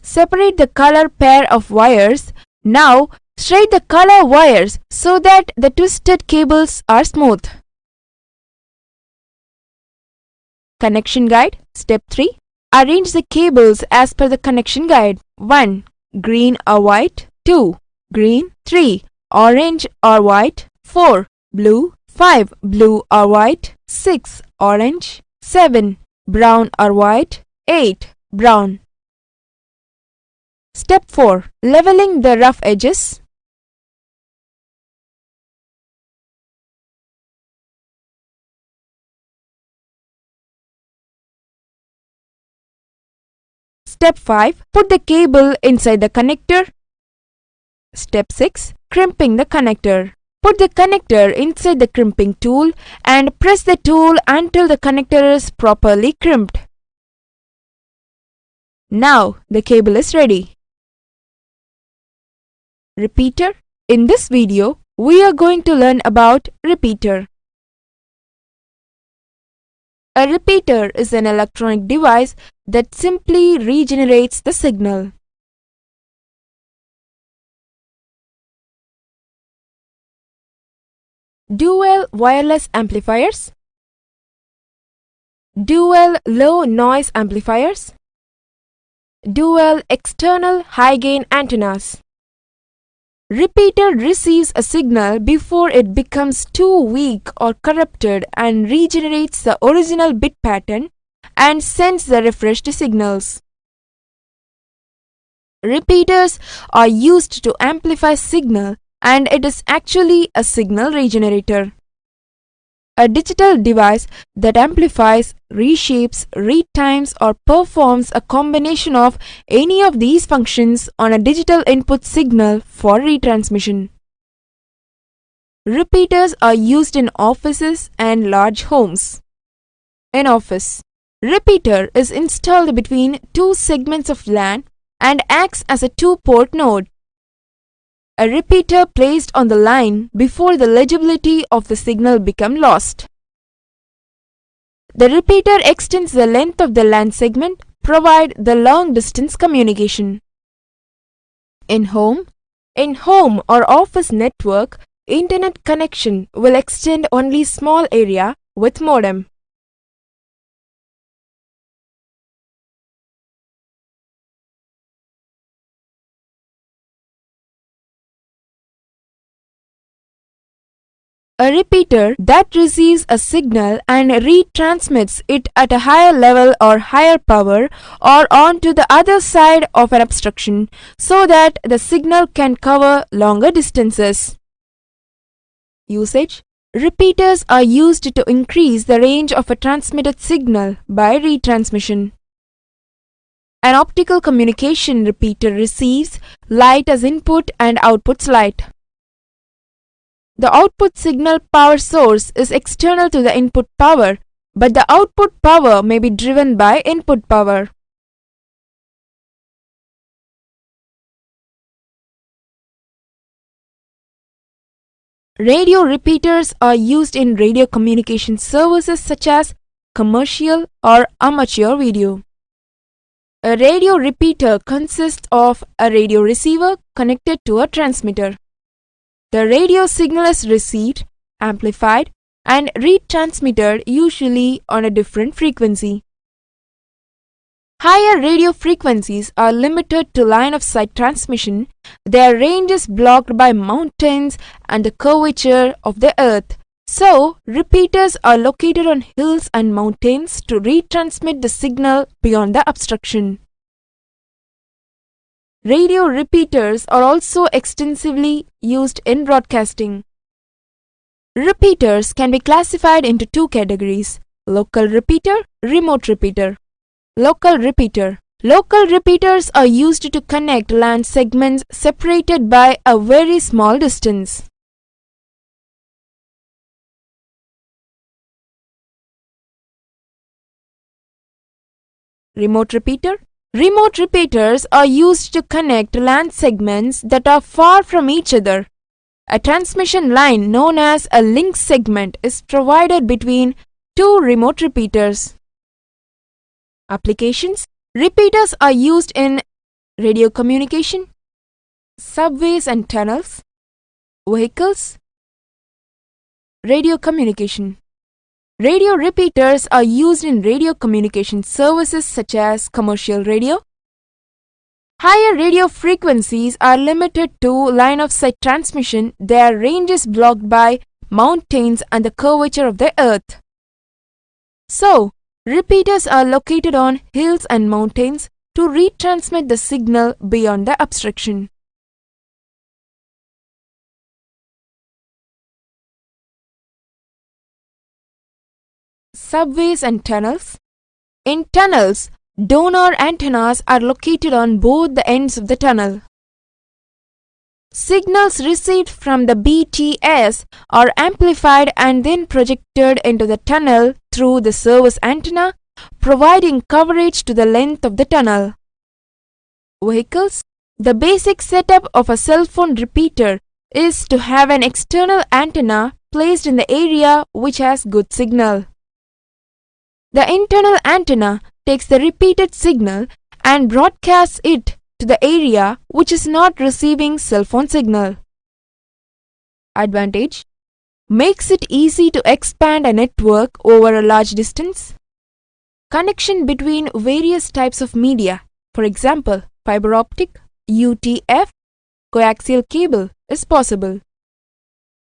Separate the color pair of wires. Now, straight the color wires so that the twisted cables are smooth. Connection guide. Step 3. Arrange the cables as per the connection guide. 1. Green or white. 2. Green. 3. Orange or white. 4. Blue. 5. Blue or white. 6. Orange. 7. Brown or white. 8. Brown. Step 4. Leveling the rough edges. Step 5. Put the cable inside the connector. Step 6. Crimping the connector. Put the connector inside the crimping tool and press the tool until the connector is properly crimped. Now the cable is ready. Repeater. In this video, we are going to learn about repeater. A repeater is an electronic device that simply regenerates the signal. Dual wireless amplifiers, dual low noise amplifiers, dual external high gain antennas. Repeater receives a signal before it becomes too weak or corrupted and regenerates the original bit pattern and sends the refreshed signals. Repeaters are used to amplify signal, and it is actually a signal regenerator. A digital device that amplifies, reshapes, retimes, or performs a combination of any of these functions on a digital input signal for retransmission. Repeaters are used in offices and large homes. In office, repeater is installed between two segments of LAN and acts as a two-port node. A repeater placed on the line before the legibility of the signal become lost. The repeater extends the length of the LAN segment, provide the long-distance communication. In home or office network, internet connection will extend only small area with modem. A repeater that receives a signal and retransmits it at a higher level or higher power or onto the other side of an obstruction so that the signal can cover longer distances. Usage. Repeaters are used to increase the range of a transmitted signal by retransmission. An optical communication repeater receives light as input and outputs light. The output signal power source is external to the input power, but the output power may be driven by input power. Radio repeaters are used in radio communication services such as commercial or amateur video. A radio repeater consists of a radio receiver connected to a transmitter. The radio signal is received, amplified, and retransmitted usually on a different frequency. Higher radio frequencies are limited to line-of-sight transmission. Their range is blocked by mountains and the curvature of the earth. So, repeaters are located on hills and mountains to retransmit the signal beyond the obstruction. Radio repeaters are also extensively used in broadcasting. Repeaters can be classified into two categories: local repeater, remote repeater. Local repeater. Local repeaters are used to connect LAN segments separated by a very small distance. Remote repeater. Remote repeaters are used to connect LAN segments that are far from each other. A transmission line known as a link segment is provided between two remote repeaters. Applications. Repeaters are used in radio communication, subways and tunnels, vehicles. Radio communication. Radio repeaters are used in radio communication services such as commercial radio. Higher radio frequencies are limited to line-of-sight transmission. Their range is blocked by mountains and the curvature of the earth. So, repeaters are located on hills and mountains to retransmit the signal beyond the obstruction. Subways and tunnels. In tunnels, Donor antennas are located on both the ends of the tunnel. Signals received from the BTS are amplified and then projected into the tunnel through the service antenna, providing coverage to the length of the tunnel. Vehicles. The basic setup of a cell phone repeater is to have an external antenna placed in the area which has good signal. The internal antenna takes the repeated signal and broadcasts it to the area which is not receiving cell phone signal. Advantage: makes it easy to expand a network over a large distance. Connection between various types of media, for example, fiber optic, UTF, coaxial cable, is possible.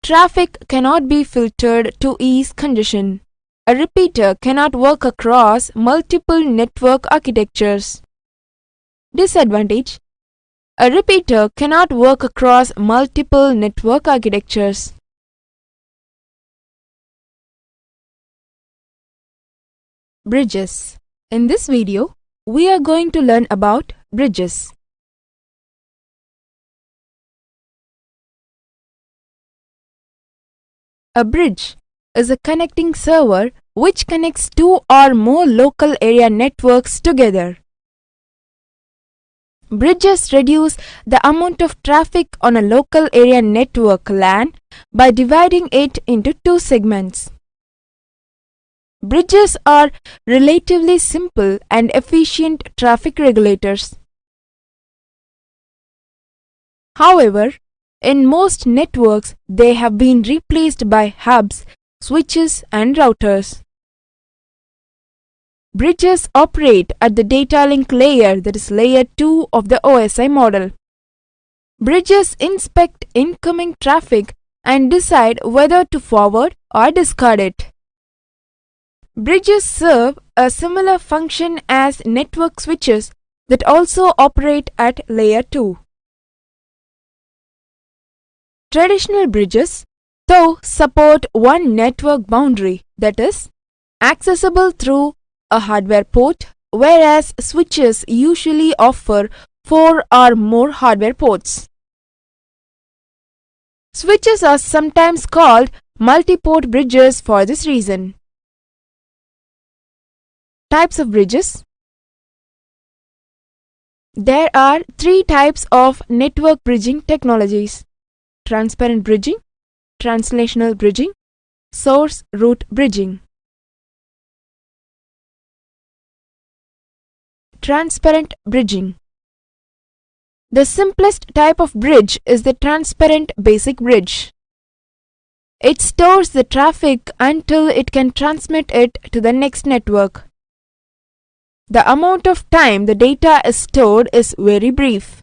Traffic cannot be filtered to ease congestion. A repeater cannot work across multiple network architectures. Disadvantage: a repeater cannot work across multiple network architectures. Bridges. In this video, we are going to learn about bridges. A bridge is a connecting server which connects two or more local area networks together. Bridges reduce the amount of traffic on a local area network LAN by dividing it into two segments. Bridges are relatively simple and efficient traffic regulators. However, in most networks, they have been replaced by hubs, switches, and routers. Bridges operate at the data link layer, that is layer 2 of the OSI model. Bridges inspect incoming traffic and decide whether to forward or discard it. Bridges serve a similar function as network switches that also operate at layer 2. Traditional bridges, though, support one network boundary, that is, accessible through a hardware port, whereas switches usually offer 4 or more hardware ports. Switches are sometimes called multi-port bridges for this reason. Types of bridges. There are 3 types of network bridging technologies: transparent bridging, translational bridging, source route bridging. Transparent bridging. The simplest type of bridge is the transparent basic bridge. It stores the traffic until it can transmit it to the next network. The amount of time the data is stored is very brief.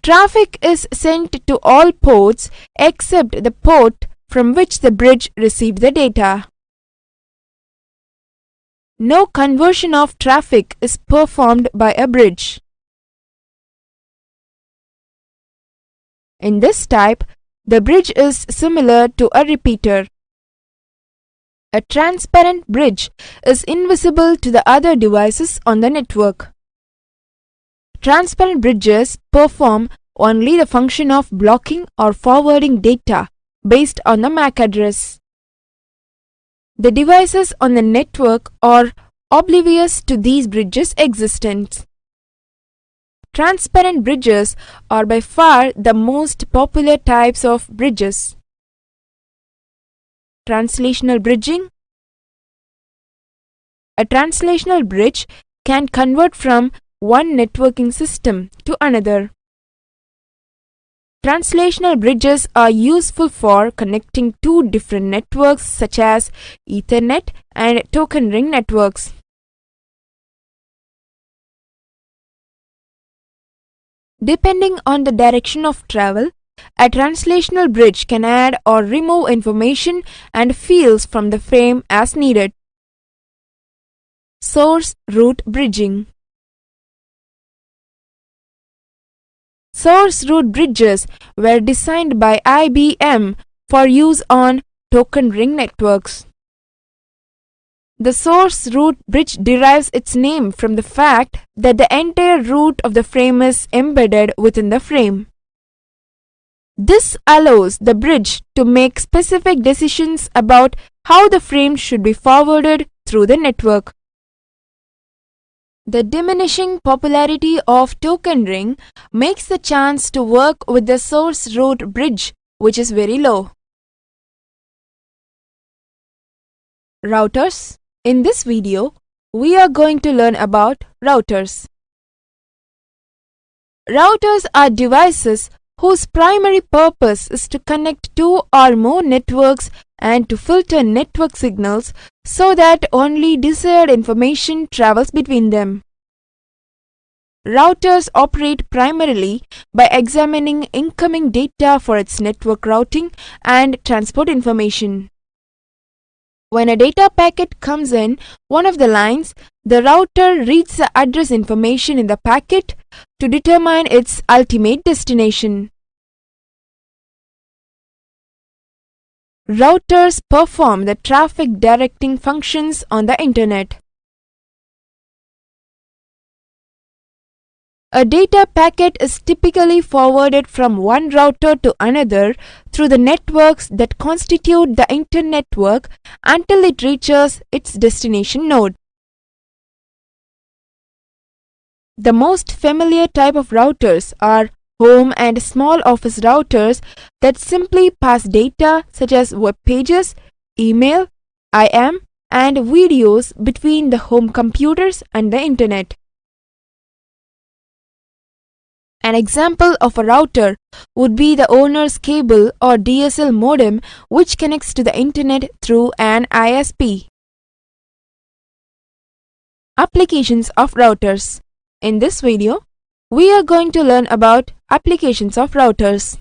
Traffic is sent to all ports except the port from which the bridge received the data. No conversion of traffic is performed by a bridge. In this type, the bridge is similar to a repeater. A transparent bridge is invisible to the other devices on the network. Transparent bridges perform only the function of blocking or forwarding data based on the MAC address. The devices on the network are oblivious to these bridges' existence. Transparent bridges are by far the most popular types of bridges. Translational bridging. A translational bridge can convert from one networking system to another. Translational bridges are useful for connecting two different networks such as Ethernet and token ring networks. Depending on the direction of travel, a translational bridge can add or remove information and fields from the frame as needed. Source route bridging. Source route bridges were designed by IBM for use on token ring networks. The source root bridge derives its name from the fact that the entire root of the frame is embedded within the frame. This allows the bridge to make specific decisions about how the frame should be forwarded through the network. The diminishing popularity of token ring makes the chance to work with the source root bridge, which is very low. Routers. In this video, we are going to learn about routers. Routers are devices whose primary purpose is to connect two or more networks and to filter network signals so that only desired information travels between them. Routers operate primarily by examining incoming data for its network routing and transport information. When a data packet comes in one of the lines, the router reads the address information in the packet to determine its ultimate destination. Routers perform the traffic directing functions on the Internet. A data packet is typically forwarded from one router to another through the networks that constitute the Internet network until it reaches its destination node. The most familiar type of routers are home and small office routers that simply pass data such as web pages, email, IM, and videos between the home computers and the Internet. An example of a router would be the owner's cable or DSL modem, which connects to the Internet through an ISP. Applications of routers. In this video, we are going to learn about applications of routers.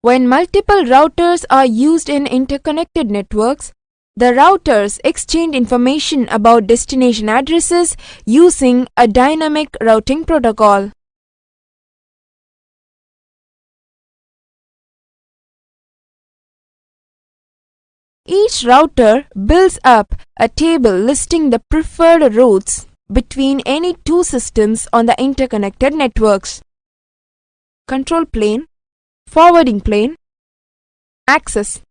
When multiple routers are used in interconnected networks, the routers exchange information about destination addresses using a dynamic routing protocol. Each router builds up a table listing the preferred routes between any two systems on the interconnected networks. Control plane, forwarding plane, access,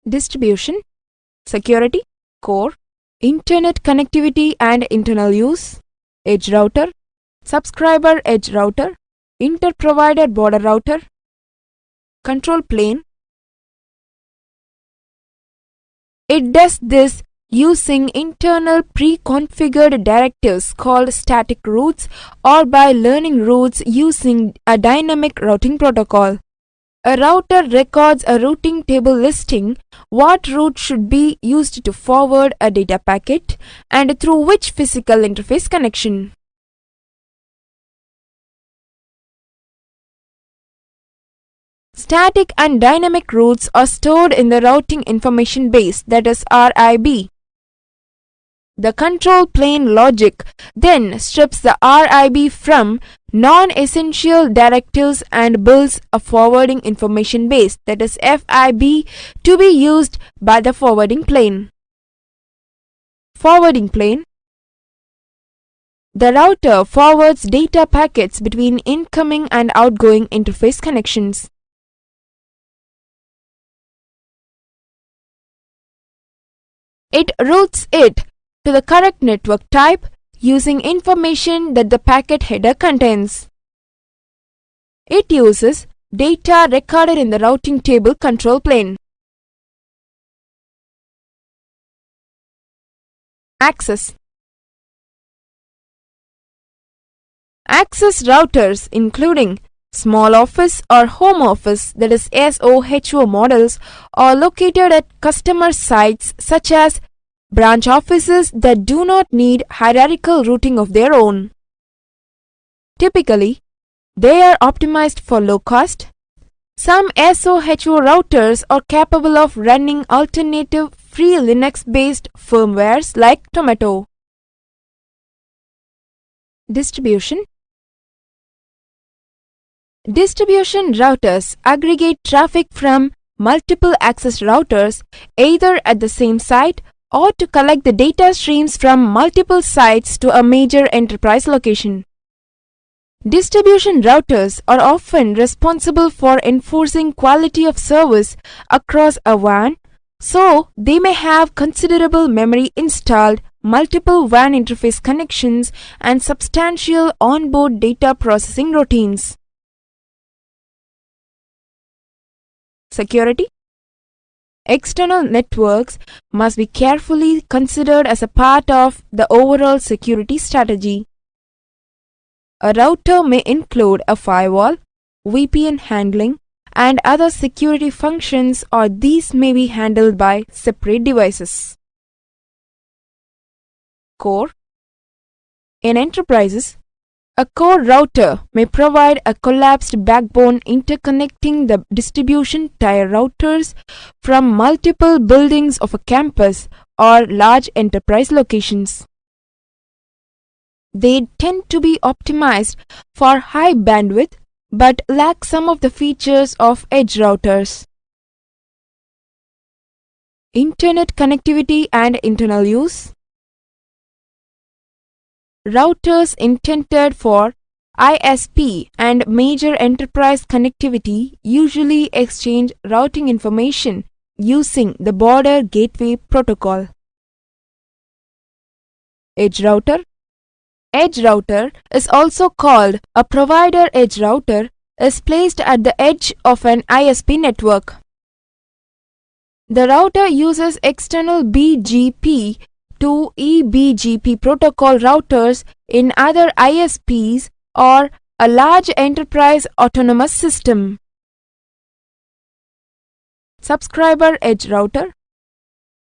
distribution, security, core, internet connectivity and internal use, edge router, subscriber edge router, inter-provider border router, control plane. It does this using internal pre-configured directives called static routes or by learning routes using a dynamic routing protocol. A router records a routing table listing what route should be used to forward a data packet and through which physical interface connection. Static and dynamic routes are stored in the routing information base, that is RIB. The control plane logic then strips the RIB from non-essential directives and builds a forwarding information base, that is FIB, to be used by the forwarding plane. Forwarding plane. The router forwards data packets between incoming and outgoing interface connections. It routes it to the correct network type using information that the packet header contains. It uses data recorded in the routing table control plane. Access. Access routers, including small office or home office, that is SOHO models, are located at customer sites such as branch offices that do not need hierarchical routing of their own. Typically, they are optimized for low cost. Some SOHO routers are capable of running alternative free Linux-based firmwares like Tomato. Distribution. Distribution routers aggregate traffic from multiple access routers either at the same site or to collect the data streams from multiple sites to a major enterprise location. Distribution routers are often responsible for enforcing quality of service across a WAN, so they may have considerable memory installed, multiple WAN interface connections, and substantial onboard data processing routines. Security. External networks must be carefully considered as a part of the overall security strategy. A router may include a firewall, VPN handling, and other security functions, or these may be handled by separate devices. Core. In enterprises, a core router may provide a collapsed backbone interconnecting the distribution tier routers from multiple buildings of a campus or large enterprise locations. They tend to be optimized for high bandwidth but lack some of the features of edge routers. Internet connectivity and internal use. Routers intended for ISP and major enterprise connectivity usually exchange routing information using the Border Gateway Protocol. Edge router. Edge router is also called a provider edge router, is placed at the edge of an ISP network. The router uses external BGP to eBGP protocol routers in other ISPs or a large enterprise autonomous system. Subscriber edge router.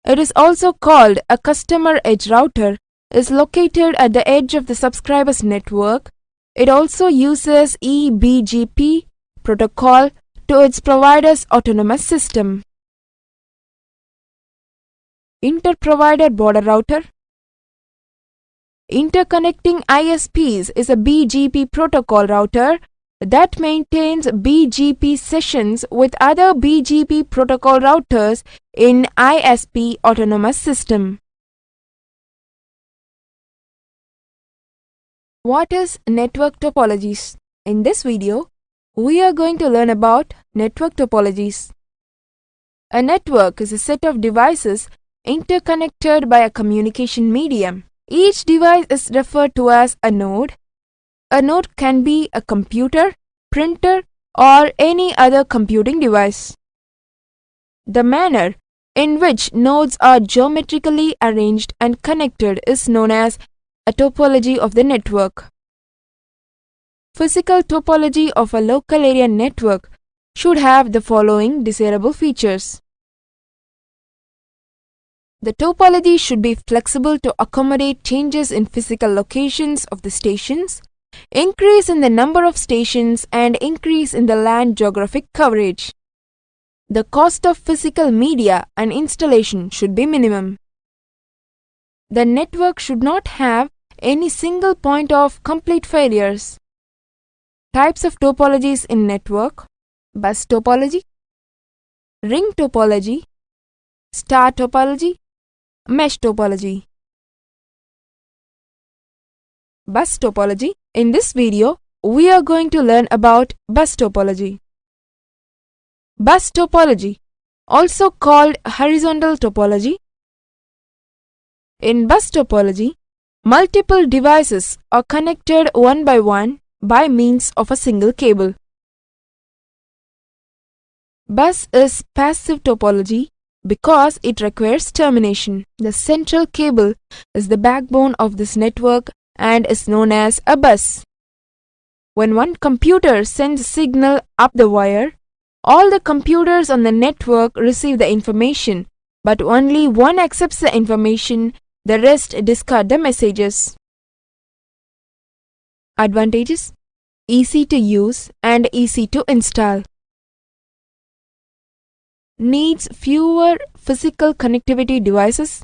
It is also called a customer edge router, is located at the edge of the subscriber's network. It also uses eBGP protocol to its provider's autonomous system. Inter-provider border router. Interconnecting ISPs is a BGP protocol router that maintains BGP sessions with other BGP protocol routers in ISP autonomous system. What is network topologies? In this video, we are going to learn about network topologies. A network is a set of devices interconnected by a communication medium. Each device is referred to as a node. A node can be a computer, printer, or any other computing device. The manner in which nodes are geometrically arranged and connected is known as a topology of the network. Physical topology of a local area network should have the following desirable features. The topology should be flexible to accommodate changes in physical locations of the stations, increase in the number of stations, and increase in the land geographic coverage. The cost of physical media and installation should be minimum. The network should not have any single point of complete failures. Types of topologies in network: bus topology, ring topology, star topology, mesh topology. Bus topology. In this video, we are going to learn about bus topology. Bus topology, also called horizontal topology. In bus topology, multiple devices are connected one by means of a single cable. Bus is passive topology because it requires termination. The central cable is the backbone of this network and is known as a bus. When one computer sends a signal up the wire, all the computers on the network receive the information, but only one accepts the information. The rest discard the messages. Advantages: easy to use and easy to install. Needs fewer physical connectivity devices.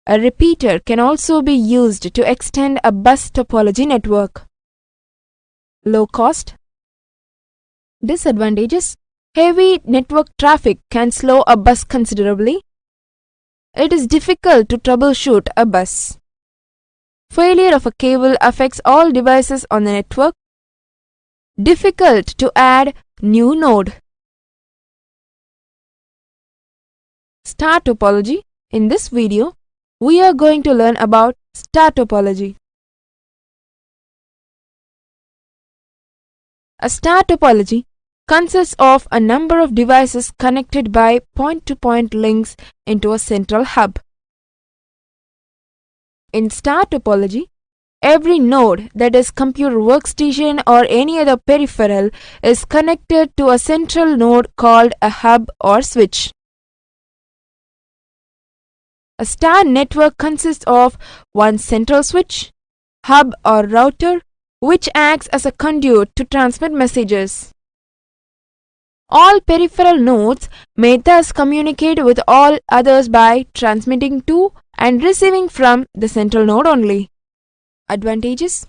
A repeater can also be used to extend a bus topology network. Low cost. Disadvantages: Heavy network traffic can slow a bus considerably. It is difficult to troubleshoot a bus. Failure of a cable affects all devices on the network. Difficult to add new node. Star topology. In this video, we are going to learn about star topology. A star topology consists of a number of devices connected by point-to-point links into a central hub. In star topology, every node, that is computer workstation or any other peripheral, is connected to a central node called a hub or switch. A star network consists of one central switch, hub or router, which acts as a conduit to transmit messages. All peripheral nodes may thus communicate with all others by transmitting to and receiving from the central node only. Advantages: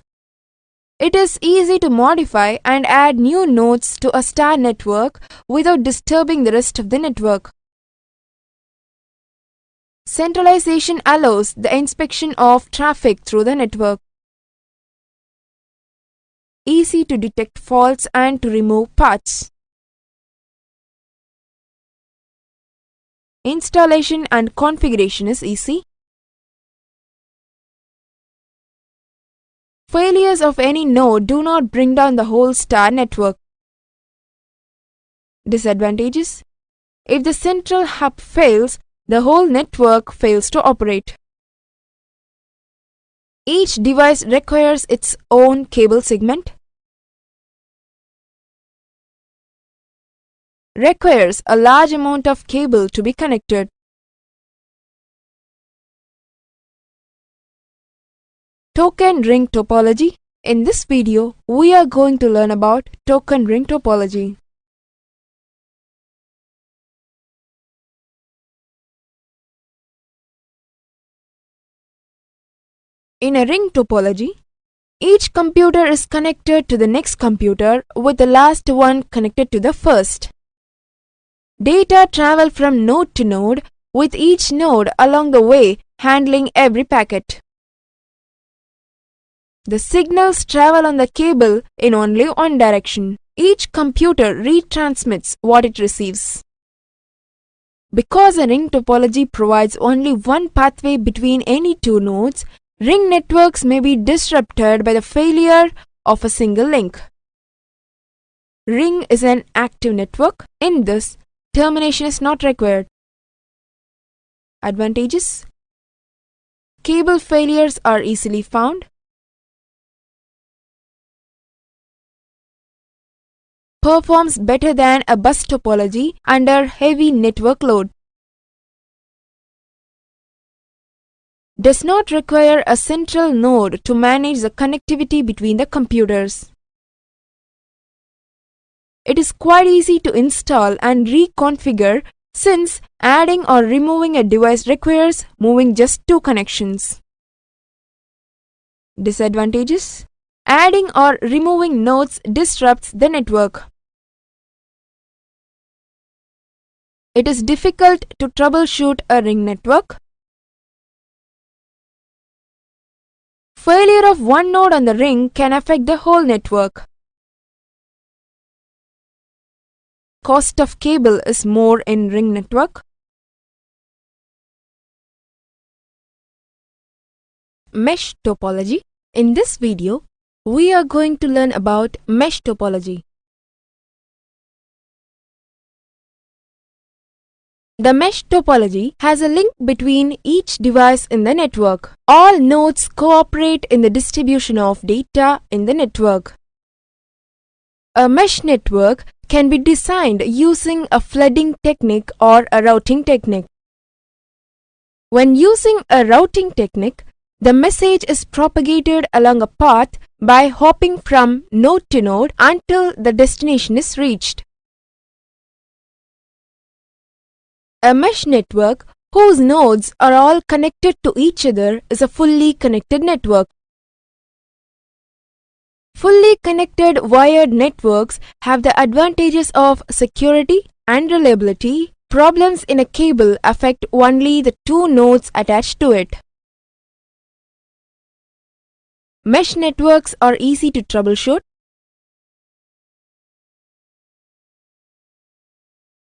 it is easy to modify and add new nodes to a star network without disturbing the rest of the network. Centralization allows the inspection of traffic through the network. Easy to detect faults and to remove parts. Installation and configuration is easy. Failures of any node do not bring down the whole star network. Disadvantages: if the central hub fails, the whole network fails to operate. Each device requires its own cable segment. Requires a large amount of cable to be connected. Token ring topology. In this video, we are going to learn about token ring topology. In a ring topology, each computer is connected to the next computer with the last one connected to the first. Data travel from node to node, with each node along the way handling every packet. The signals travel on the cable in only one direction. Each computer retransmits what it receives. Because a ring topology provides only one pathway between any two nodes, ring networks may be disrupted by the failure of a single link. Ring is an active network. In this, termination is not required. Advantages: cable failures are easily found. Performs better than a bus topology under heavy network load. Does not require a central node to manage the connectivity between the computers. It is quite easy to install and reconfigure, since adding or removing a device requires moving just two connections. Disadvantages: adding or removing nodes disrupts the network. It is difficult to troubleshoot a ring network. Failure of one node on the ring can affect the whole network. Cost of cable is more in ring network. Mesh topology. In this video, we are going to learn about mesh topology. The mesh topology has a link between each device in the network. All nodes cooperate in the distribution of data in the network. A mesh network can be designed using a flooding technique or a routing technique. When using a routing technique, the message is propagated along a path by hopping from node to node until the destination is reached. A mesh network whose nodes are all connected to each other is a fully connected network. Fully connected wired networks have the advantages of security and reliability. Problems in a cable affect only the two nodes attached to it. Mesh networks are easy to troubleshoot.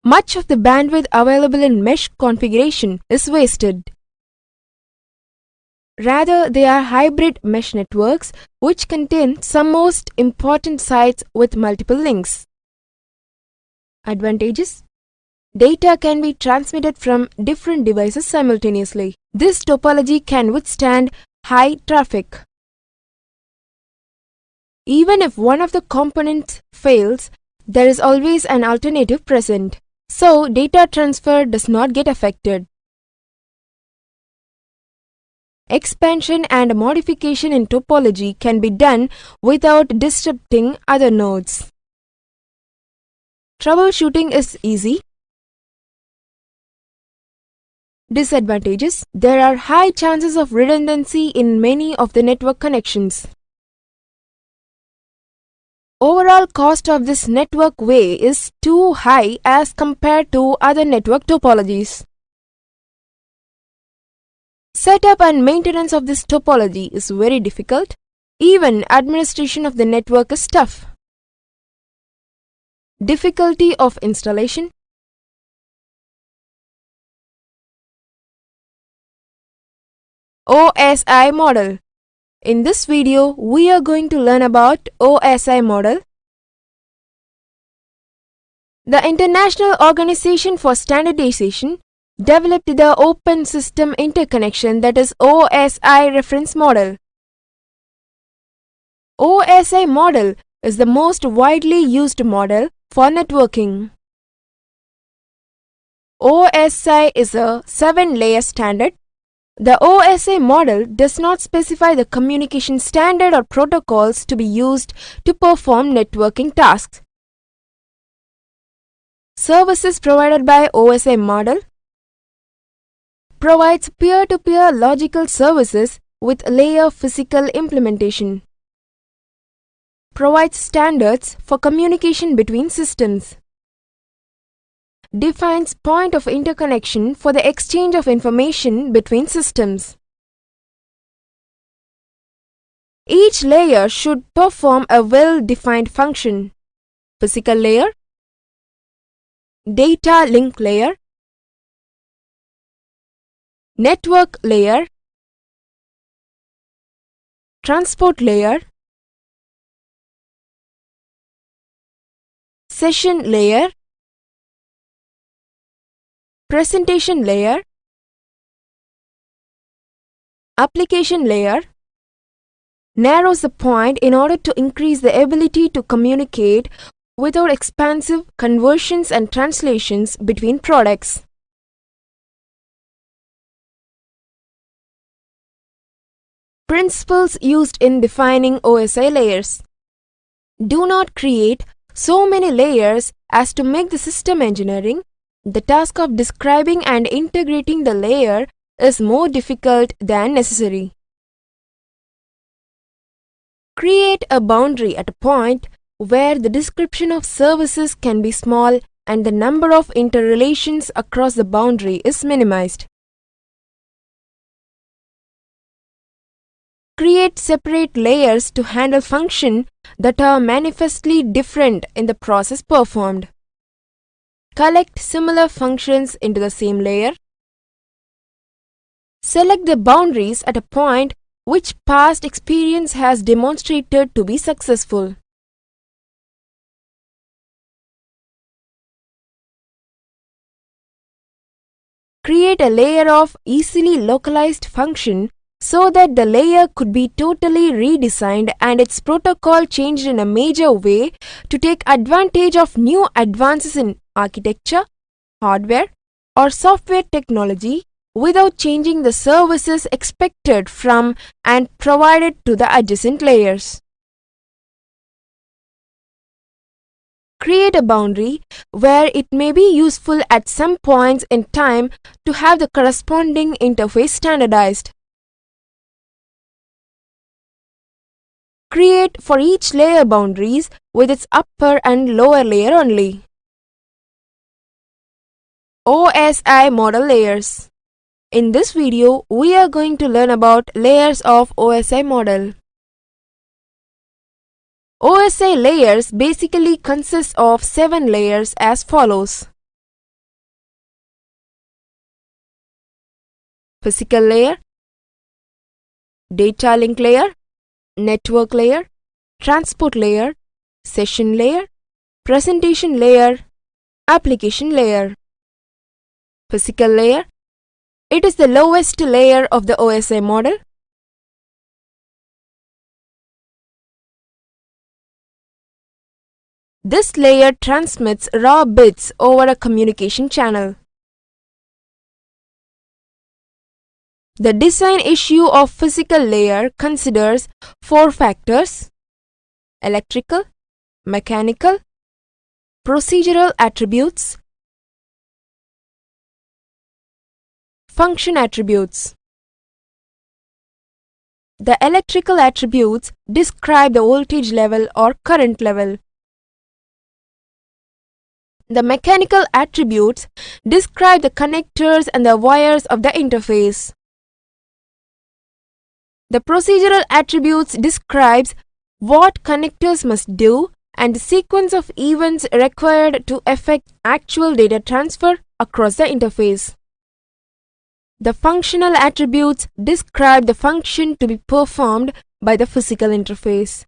Much of the bandwidth available in mesh configuration is wasted. Rather, they are hybrid mesh networks which contain some most important sites with multiple links. Advantages: data can be transmitted from different devices simultaneously. This topology can withstand high traffic. Even if one of the components fails, there is always an alternative present, so data transfer does not get affected. Expansion and modification in topology can be done without disrupting other nodes. Troubleshooting is easy. Disadvantages: there are high chances of redundancy in many of the network connections. Overall cost of this network way is too high as compared to other network topologies. Setup and maintenance of this topology is very difficult. Even administration of the network is tough. Difficulty of installation. OSI model. In this video, we are going to learn about OSI model. The International Organization for Standardization developed the Open System Interconnection, that is OSI reference model. OSI model is the most widely used model for networking. OSI is a 7-layer standard. The OSI model does not specify the communication standard or protocols to be used to perform networking tasks. Services provided by OSI model provides peer-to-peer logical services with layer physical implementation. Provides standards for communication between systems. Defines point of interconnection for the exchange of information between systems. Each layer should perform a well-defined function. Physical layer, data link layer, network layer, transport layer, session layer, presentation layer, application layer. Narrows the point in order to increase the ability to communicate without expansive conversions and translations between products. Principles used in defining OSI layers. Do not create so many layers as to make the system engineering. The task of describing and integrating the layer is more difficult than necessary. Create a boundary at a point where the description of services can be small and the number of interrelations across the boundary is minimized. Create separate layers to handle functions that are manifestly different in the process performed. Collect similar functions into the same layer. Select the boundaries at a point which past experience has demonstrated to be successful. Create a layer of easily localized function so that the layer could be totally redesigned and its protocol changed in a major way to take advantage of new advances in architecture, hardware, or software technology without changing the services expected from and provided to the adjacent layers. Create a boundary where it may be useful at some points in time to have the corresponding interface standardized. Create for each layer boundaries with its upper and lower layer only. OSI model layers. In this video, we are going to learn about layers of OSI model. OSI layers basically consist of 7 layers as follows. Physical layer, data link layer, network layer, transport layer, session layer, presentation layer, application layer. Physical layer. It is the lowest layer of the OSI model. This layer transmits raw bits over a communication channel. The design issue of physical layer considers 4 factors: electrical, mechanical, procedural attributes, function attributes. The electrical attributes describe the voltage level or current level. The mechanical attributes describe the connectors and the wires of the interface. The procedural attributes describes what connectors must do and the sequence of events required to effect actual data transfer across the interface. The functional attributes describe the function to be performed by the physical interface.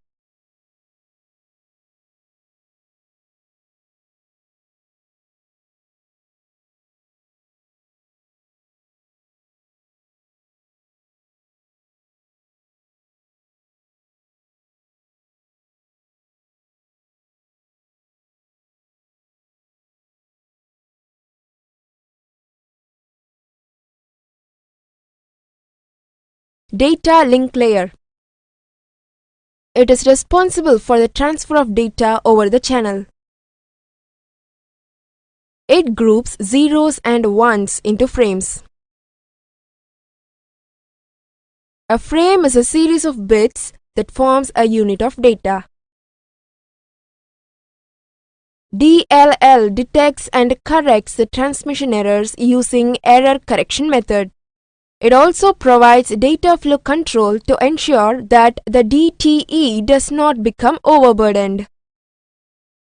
Data link layer. It is responsible for the transfer of data over the channel. It groups zeros and ones into frames. A frame is a series of bits that forms a unit of data. DLL detects and corrects the transmission errors using error correction method. It also provides data flow control to ensure that the DTE does not become overburdened.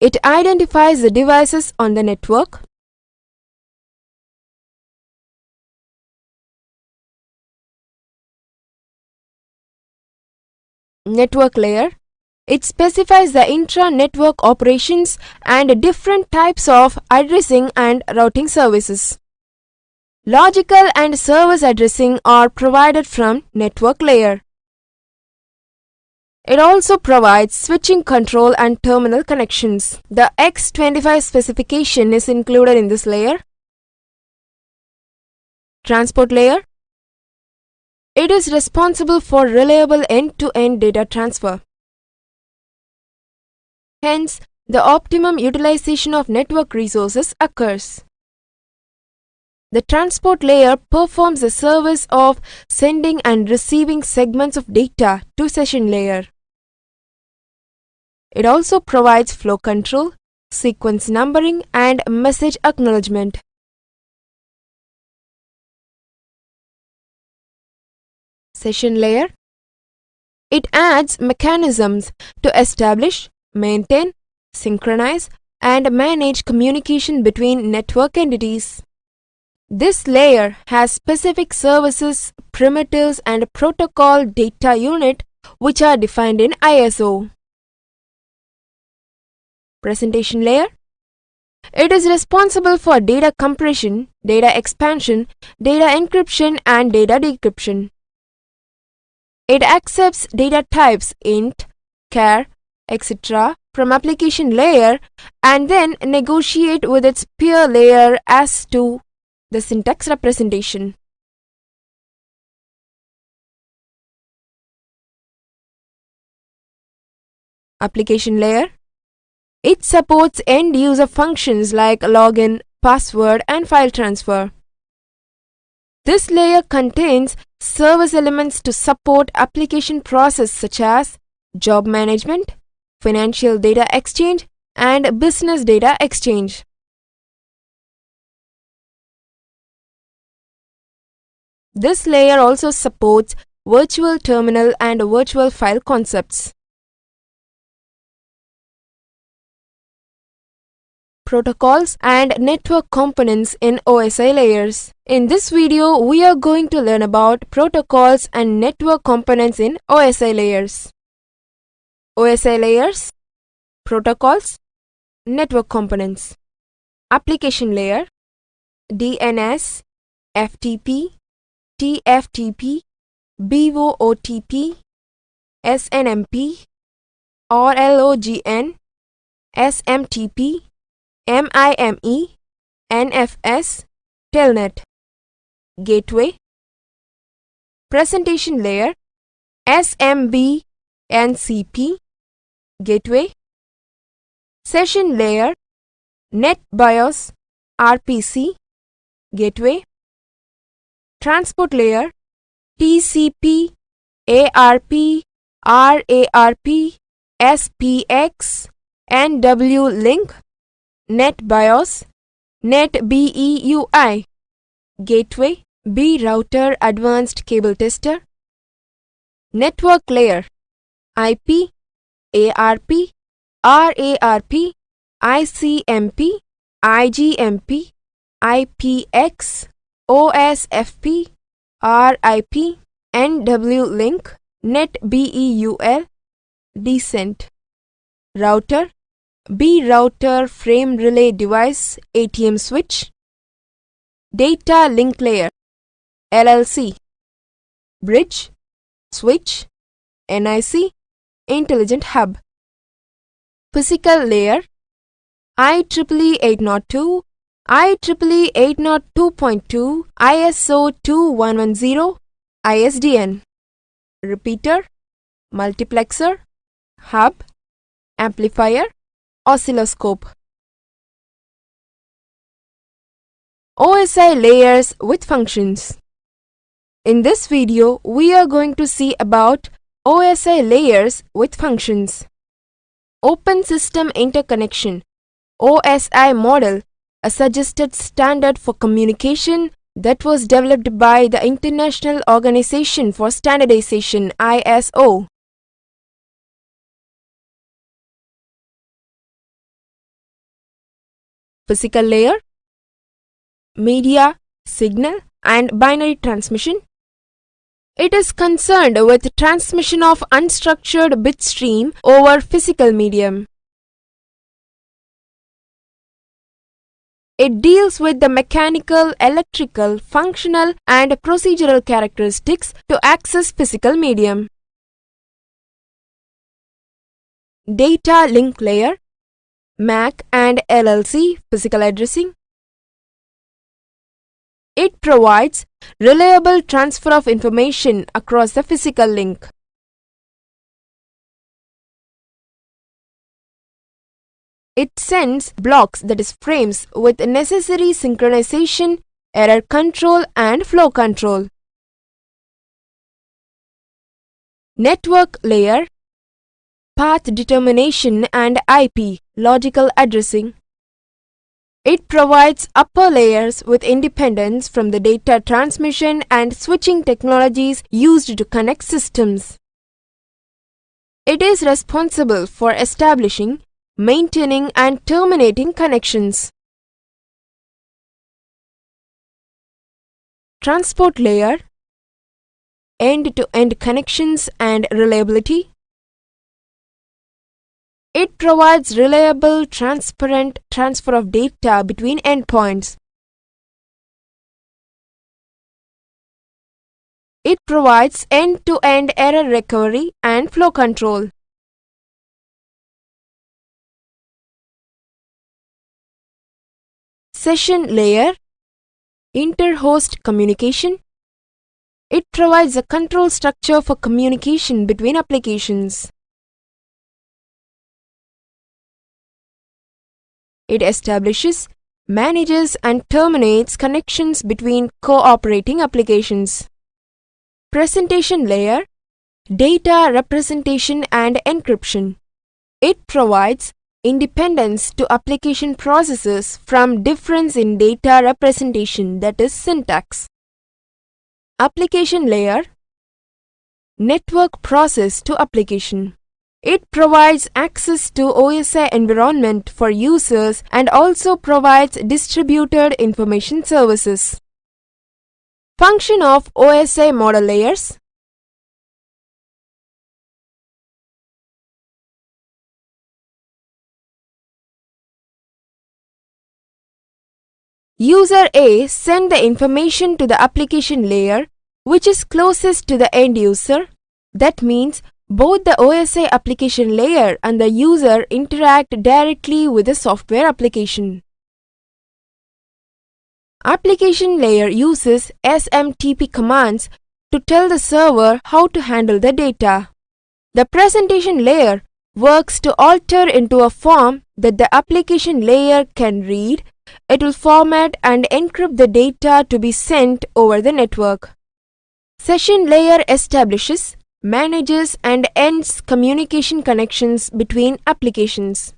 It identifies the devices on the network. Network layer. It specifies the intra-network operations and different types of addressing and routing services. Logical and service addressing are provided from network layer. It also provides switching control and terminal connections. The X25 specification is included in this layer. Transport layer. It is responsible for reliable end-to-end data transfer. Hence, the optimum utilization of network resources occurs. The transport layer performs the service of sending and receiving segments of data to session layer. It also provides flow control, sequence numbering, and message acknowledgement. Session layer. It adds mechanisms to establish, maintain, synchronize, and manage communication between network entities. This layer has specific services, primitives, and protocol data unit which are defined in ISO. Presentation layer. It is responsible for data compression, data expansion, data encryption, and data decryption. It accepts data types int, char, etc. from application layer and then negotiate with its peer layer as to the syntax representation. Application layer. It supports end-user functions like login, password, and file transfer. This layer contains service elements to support application processes such as job management, financial data exchange, and business data exchange. This layer also supports virtual terminal and virtual file concepts. Protocols and network components in OSI layers. In this video, we are going to learn about protocols and network components in OSI layers. OSI layers, protocols, network components. Application layer, DNS, FTP, TFTP, BOOTP, SNMP, RLOGN, SMTP, MIME, NFS, Telnet. Gateway. Presentation layer, SMB, NCP, Gateway. Session layer, NetBIOS, RPC, Gateway. Transport layer, TCP, ARP, RARP, SPX, NW-Link, NetBIOS, NetBEUI, Gateway, B Router Advanced Cable Tester. Network layer, IP, ARP, RARP, ICMP, IGMP, IPX, OSFP, RIP, NW-Link, NetBEUL, Decent. Router, B Router Frame Relay Device, ATM Switch. Data Link Layer, LLC. Bridge, Switch, NIC, Intelligent Hub. Physical layer, IEEE 802, IEEE 802.2, ISO 2110, ISDN. Repeater, multiplexer, hub, amplifier, oscilloscope. OSI layers with functions. In this video, we are going to see about OSI layers with functions. Open System Interconnection, OSI model, a suggested standard for communication that was developed by the International Organization for Standardization, ISO. Physical layer, media, signal, and binary transmission. It is concerned with transmission of unstructured bit stream over physical medium. It deals with the mechanical, electrical, functional, and procedural characteristics to access physical medium. Data link layer, MAC and LLC physical addressing. It provides reliable transfer of information across the physical link. It sends blocks, that is frames, with necessary synchronization, error control, and flow control. Network layer, path determination and IP, logical addressing. It provides upper layers with independence from the data transmission and switching technologies used to connect systems. It is responsible for establishing, maintaining and terminating connections. Transport layer, end-to-end connections and reliability. It provides reliable, transparent transfer of data between endpoints. It provides end-to-end error recovery and flow control. Session layer, inter-host communication. It provides a control structure for communication between applications. It establishes, manages and terminates connections between cooperating applications. Presentation layer, data representation and encryption. It provides independence to application processes from difference in data representation, that is syntax. Application layer, network process to application. It provides access to OSI environment for users and also provides distributed information services. Function of OSI model layers. User A send the information to the application layer which is closest to the end user. That means both the OSI application layer and the user interact directly with the software application. Application layer uses SMTP commands to tell the server how to handle the data. The presentation layer works to alter into a form that the application layer can read. It will format and encrypt the data to be sent over the network. Session layer establishes, manages and ends communication connections between applications.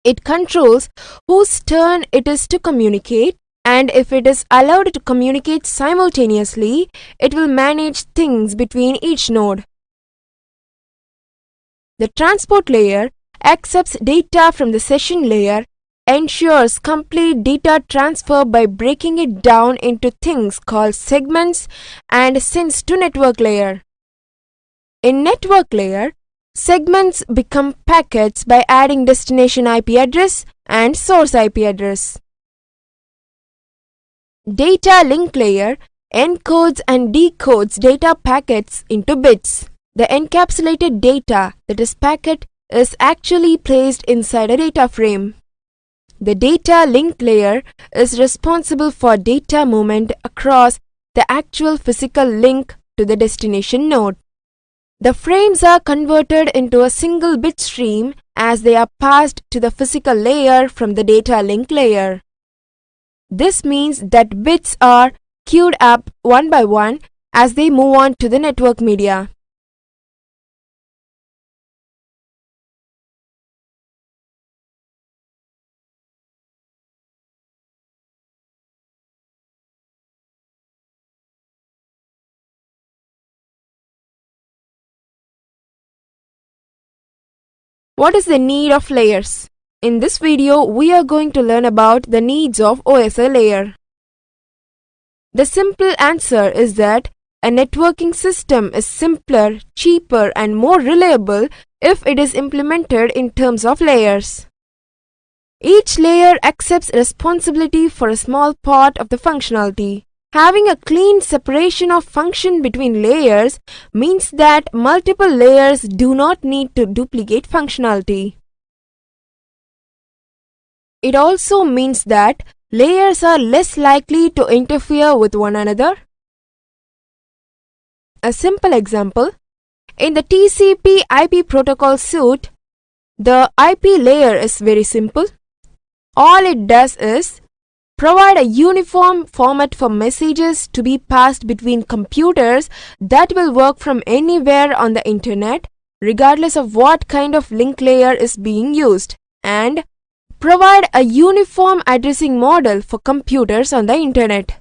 It controls whose turn it is to communicate, and if it is allowed to communicate simultaneously, it will manage things between each node. The transport layer accepts data from the session layer, ensures complete data transfer by breaking it down into things called segments, and sends to network layer. In network layer, segments become packets by adding destination IP address and source IP address. Data link layer encodes and decodes data packets into bits. The encapsulated data, that is packet, is actually placed inside a data frame. The data link layer is responsible for data movement across the actual physical link to the destination node. The frames are converted into a single bit stream as they are passed to the physical layer from the data link layer. This means that bits are queued up one by one as they move on to the network media. What is the need of layers? In this video, we are going to learn about the needs of OSI layer. The simple answer is that a networking system is simpler, cheaper and more reliable if it is implemented in terms of layers. Each layer accepts responsibility for a small part of the functionality. Having a clean separation of function between layers means that multiple layers do not need to duplicate functionality. It also means that layers are less likely to interfere with one another. A simple example, in the TCP/IP protocol suite, the IP layer is very simple. All it does is provide a uniform format for messages to be passed between computers that will work from anywhere on the internet, regardless of what kind of link layer is being used, and provide a uniform addressing model for computers on the internet.